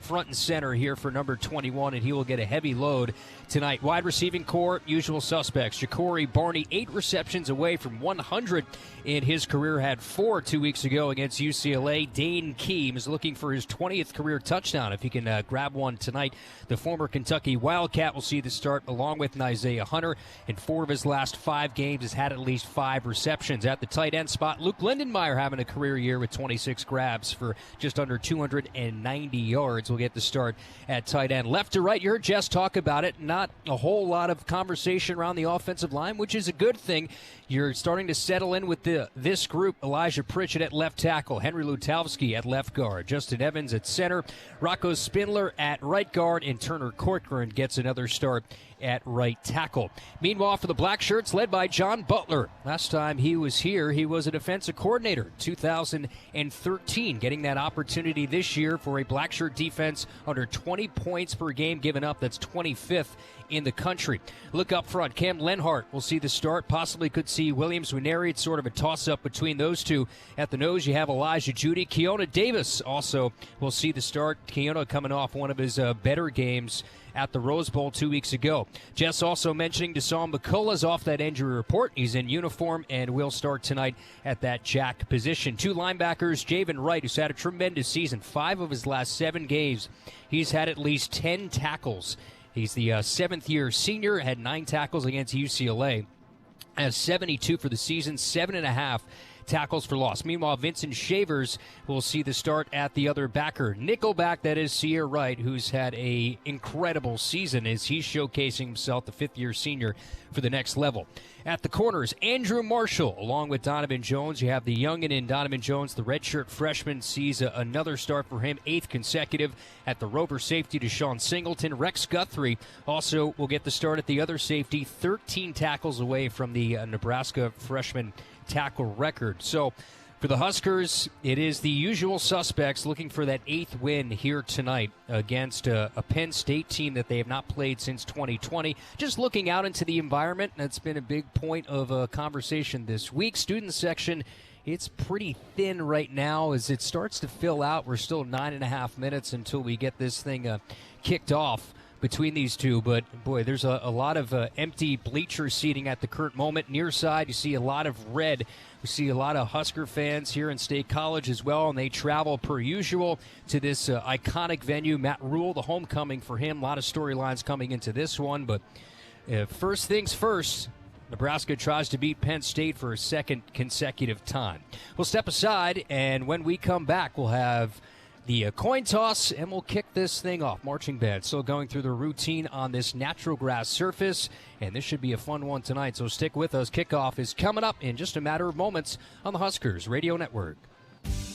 front and center here for number 21, and he will get a heavy load tonight. Wide receiving core, usual suspects. Ja'Cory Barney, 8 receptions away from 100 in his career, had 4 2 weeks ago against UCLA. Dane Keem is looking for his 20th career touchdown if he can grab one tonight. The former Kentucky Wildcat will see the start along with Isaiah Hunter. In 4 of his last 5 games has had at least 5 receptions. At the tight end spot, Luke Lindenmeyer having a career year with 26 grabs for just under 290 yards. We'll get the start at tight end. Left to right, you heard Jess talk about it. Not a whole lot of conversation around the offensive line, which is a good thing. You're starting to settle in with this group. Elijah Pritchett at left tackle, Henry Lutowski at left guard, Justin Evans at center, Rocco Spindler at right guard, and Turner Corcoran gets another start at right tackle. Meanwhile, for the Black Shirts, led by John Butler. Last time he was here, he was a defensive coordinator, 2013, getting that opportunity this year for a Black Shirt defense under 20 points per game given up. That's 25th in the country. Look up front. Cam Lenhart will see the start. Possibly could see Williams Winery. It's sort of a toss-up between those two. At the nose, you have Elijah Judy. Keona Davis also will see the start. Keona coming off one of his better games at the Rose Bowl 2 weeks ago. Jess also mentioning Deshaun McCullough's off that injury report. He's in uniform and will start tonight at that jack position. 2 linebackers, Javen Wright, who's had a tremendous season. 5 of his last 7 games, he's had at least 10 tackles. He's the 7th-year senior, had 9 tackles against UCLA. Has 72 for the season, 7.5 tackles for loss. Meanwhile, Vincent Shavers will see the start at the other backer. Nickelback, that is Sear Wright, who's had a incredible season as he's showcasing himself, the 5th-year senior, for the next level. At the corners, Andrew Marshall, along with Donovan Jones. You have the youngin in Donovan Jones, the redshirt freshman, sees another start for him, 8th consecutive. At the rover safety, Deshaun Singleton. Rex Guthrie also will get the start at the other safety, 13 tackles away from the Nebraska freshman tackle record. So for the Huskers, it is the usual suspects looking for that 8th win here tonight against a Penn State team that they have not played since 2020. Just looking out into the environment, that's been a big point of conversation this week. Student section, it's pretty thin right now as it starts to fill out. We're still 9.5 minutes until we get this thing kicked off between these two, but boy, there's a lot of empty bleacher seating at the current moment. Near side, you see a lot of red. We see a lot of Husker fans here in State College as well, and they travel per usual to this iconic venue. Matt Rhule, the homecoming for him. A lot of storylines coming into this one, but first things first, Nebraska tries to beat Penn State for a 2nd consecutive time. We'll step aside, and when we come back, we'll have the coin toss, and we'll kick this thing off. Marching band still going through the routine on this natural grass surface, and this should be a fun one tonight, so stick with us. Kickoff is coming up in just a matter of moments on the Huskers Radio Network.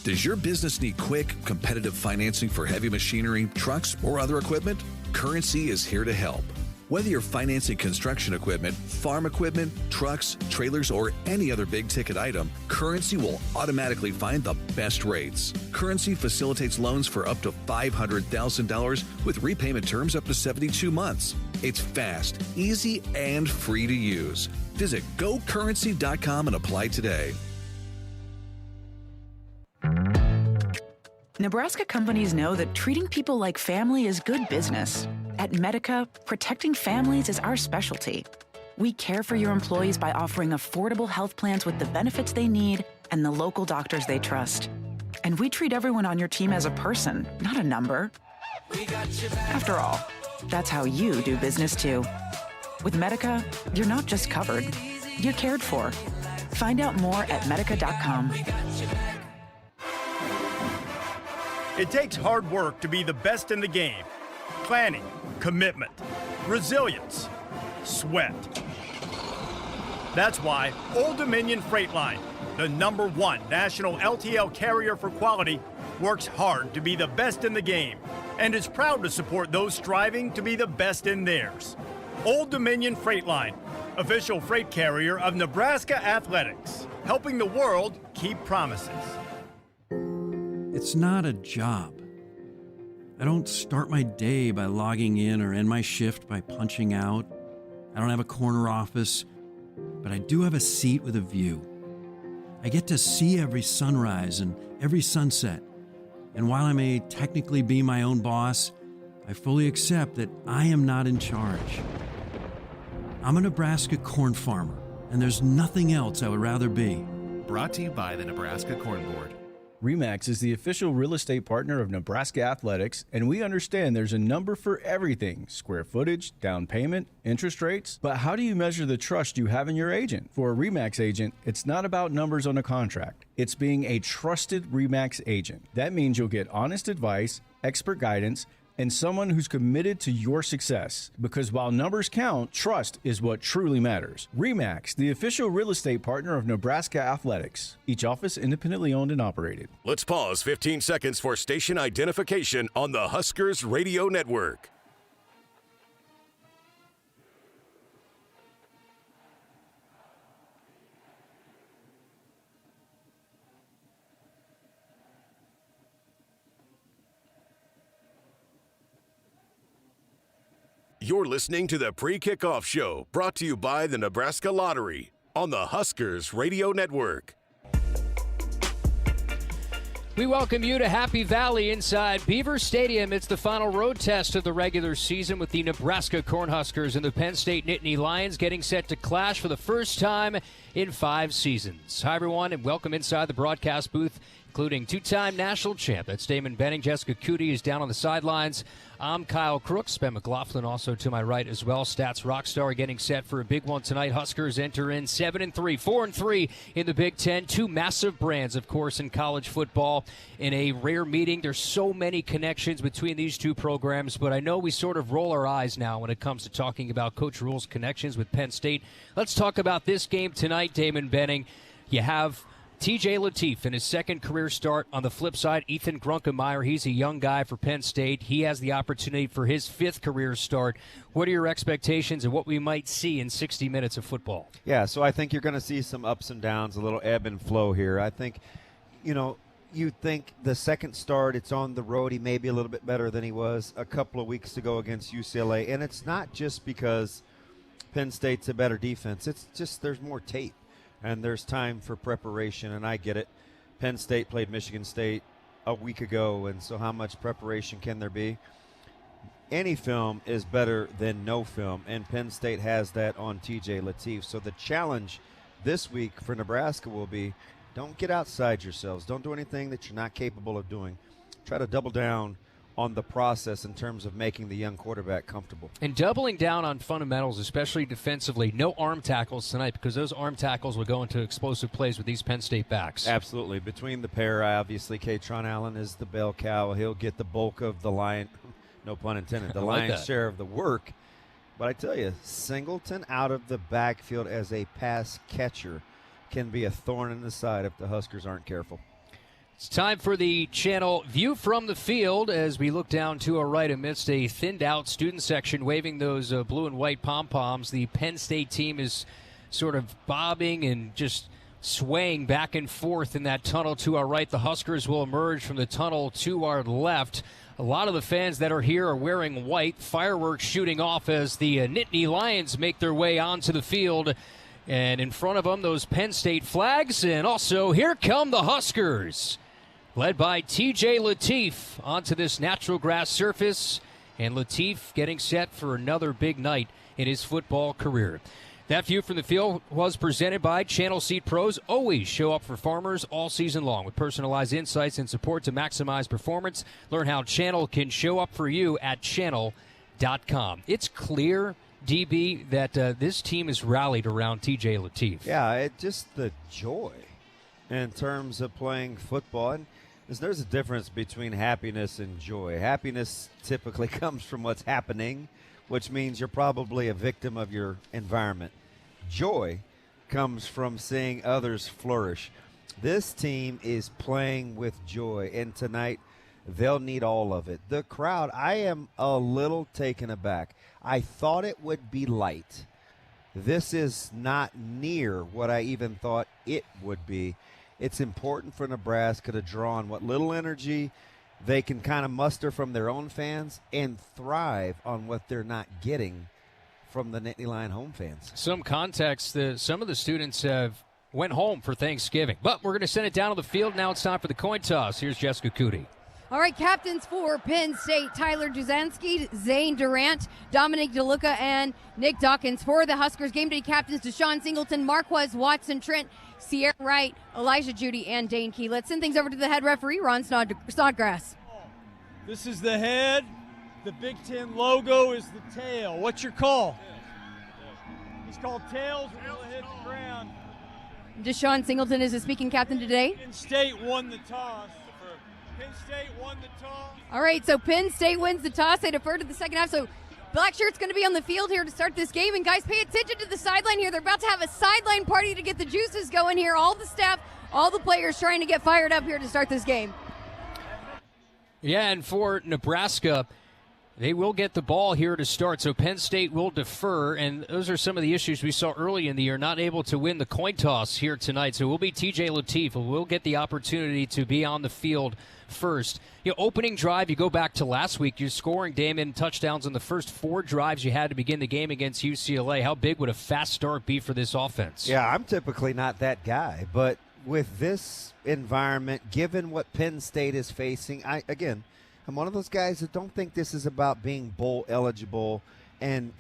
Does your business need quick, competitive financing for heavy machinery, trucks, or other equipment? Currency is here to help. Whether you're financing construction equipment, farm equipment, trucks, trailers, or any other big-ticket item, Currency will automatically find the best rates. Currency facilitates loans for up to $500,000 with repayment terms up to 72 months. It's fast, easy, and free to use. Visit gocurrency.com and apply today. Nebraska companies know that treating people like family is good business. At Medica, protecting families is our specialty. We care for your employees by offering affordable health plans with the benefits they need and the local doctors they trust. And we treat everyone on your team as a person, not a number. After all, that's how you do business too. With Medica, you're not just covered, you're cared for. Find out more at medica.com. It takes hard work to be the best in the game. Planning, commitment, resilience, sweat. That's why Old Dominion Freight Line, the #1 national LTL carrier for quality, works hard to be the best in the game and is proud to support those striving to be the best in theirs. Old Dominion Freight Line, official freight carrier of Nebraska Athletics, helping the world keep promises. It's not a job. I don't start my day by logging in or end my shift by punching out. I don't have a corner office, but I do have a seat with a view. I get to see every sunrise and every sunset, And while I may technically be my own boss, I fully accept that I am not in charge. I'm a Nebraska corn farmer, and there's nothing else I would rather be. Brought to you by the Nebraska Corn Board. RE/MAX is the official real estate partner of Nebraska Athletics, and we understand there's a number for everything: square footage, down payment, interest rates. But how do you measure the trust you have in your agent? For a RE/MAX agent, it's not about numbers on a contract. It's being a trusted RE/MAX agent. That means you'll get honest advice, expert guidance, and someone who's committed to your success. Because while numbers count, trust is what truly matters. RE/MAX, the official real estate partner of Nebraska Athletics. Each office independently owned and operated. Let's pause 15 seconds for station identification on the Huskers Radio Network. You're listening to the Pre-Kickoff Show, brought to you by the Nebraska Lottery on the Huskers Radio Network. We welcome you to Happy Valley inside Beaver Stadium. It's the final road test of the regular season with the Nebraska Cornhuskers and the Penn State Nittany Lions getting set to clash for the first time in 5 seasons. Hi, everyone, and welcome inside the broadcast booth, including two-time national champ. That's Damon Benning. Jessica Cootie is down on the sidelines. I'm Kyle Crooks. Ben McLaughlin also to my right as well. Stats Rockstar getting set for a big one tonight. Huskers enter in 7-3, 4-3 in the Big Ten. 2 massive brands, of course, in college football. In a rare meeting, there's so many connections between these two programs, but I know we sort of roll our eyes now when it comes to talking about Coach Rhule's connections with Penn State. Let's talk about this game tonight, Damon Benning. You have TJ Lateef in his second career start. On the flip side, Ethan Grunkemeyer, he's a young guy for Penn State. He has the opportunity for his 5th career start. What are your expectations and what we might see in 60 minutes of football? Yeah, so I think you're going to see some ups and downs, a little ebb and flow here. I think, you think the second start, it's on the road. He may be a little bit better than he was a couple of weeks ago against UCLA. And it's not just because Penn State's a better defense. It's just there's more tape. And there's time for preparation, and I get it. Penn State played Michigan State a week ago, and so how much preparation can there be? Any film is better than no film, and Penn State has that on TJ Lateef. So the challenge this week for Nebraska will be, don't get outside yourselves. Don't do anything that you're not capable of doing. Try to double down on the process in terms of making the young quarterback comfortable. And doubling down on fundamentals, especially defensively. No arm tackles tonight because those arm tackles will go into explosive plays with these Penn State backs. Absolutely. Between the pair, obviously, Katron Allen is the bell cow. He'll get the bulk of the line, no pun intended, the lion's share of the work. But I tell you, Singleton out of the backfield as a pass catcher can be a thorn in the side if the Huskers aren't careful. It's time for the channel view from the field as we look down to our right amidst a thinned-out student section waving those blue and white pom-poms. The Penn State team is sort of bobbing and just swaying back and forth in that tunnel to our right. The Huskers will emerge from the tunnel to our left. A lot of the fans that are here are wearing white. Fireworks shooting off as the Nittany Lions make their way onto the field. And in front of them, those Penn State flags. And also, here come the Huskers, led by TJ Lateef onto this natural grass surface. And Lateef getting set for another big night in his football career. That view from the field was presented by Channel Seed Pros. Always show up for farmers all season long with personalized insights and support to maximize performance. Learn how Channel can show up for you at channel.com. It's clear, DB, that this team is rallied around TJ Lateef. Yeah, just the joy in terms of playing football. And there's a difference between happiness and joy. Happiness typically comes from what's happening, which means you're probably a victim of your environment. Joy comes from seeing others flourish. This team is playing with joy, and tonight they'll need all of it. The crowd, I am a little taken aback. I thought it would be light. This is not near what I even thought it would be. It's important for Nebraska to draw on what little energy they can kind of muster from their own fans and thrive on what they're not getting from the Nittany Lion home fans. Some context, some of the students have went home for Thanksgiving. But we're going to send it down to the field. Now it's time for the coin toss. Here's Jessica Cootie. All right, captains for Penn State, Tyler Duzansky, Zane Durant, Dominic DeLuca, and Nick Dawkins. For the Huskers, game day captains Deshaun Singleton, Marquez Watson, Trent, Sierra Wright, Elijah Judy, and Dane Key. Let's send things over to the head referee, Ron Snodgrass. This is the head. The Big Ten logo is the tail. What's your call? He's called tails. We're going to hit the ground. Deshaun Singleton is the speaking captain today. Penn State won the toss. Penn State won the toss. All right, so Penn State wins the toss. They defer to the second half. So Black Shirt's going to be on the field here to start this game. And guys, pay attention to the sideline here. They're about to have a sideline party to get the juices going here. All the staff, all the players trying to get fired up here to start this game. Yeah, and for Nebraska, they will get the ball here to start, so Penn State will defer, and those are some of the issues we saw early in the year, not able to win the coin toss here tonight. So it will be TJ Lateef who will get the opportunity to be on the field first. Opening drive, you go back to last week, you're scoring Damon touchdowns on the first 4 drives you had to begin the game against UCLA. How big would a fast start be for this offense? Yeah, I'm typically not that guy, but with this environment, given what Penn State is facing, I'm one of those guys that don't think this is about being bowl eligible and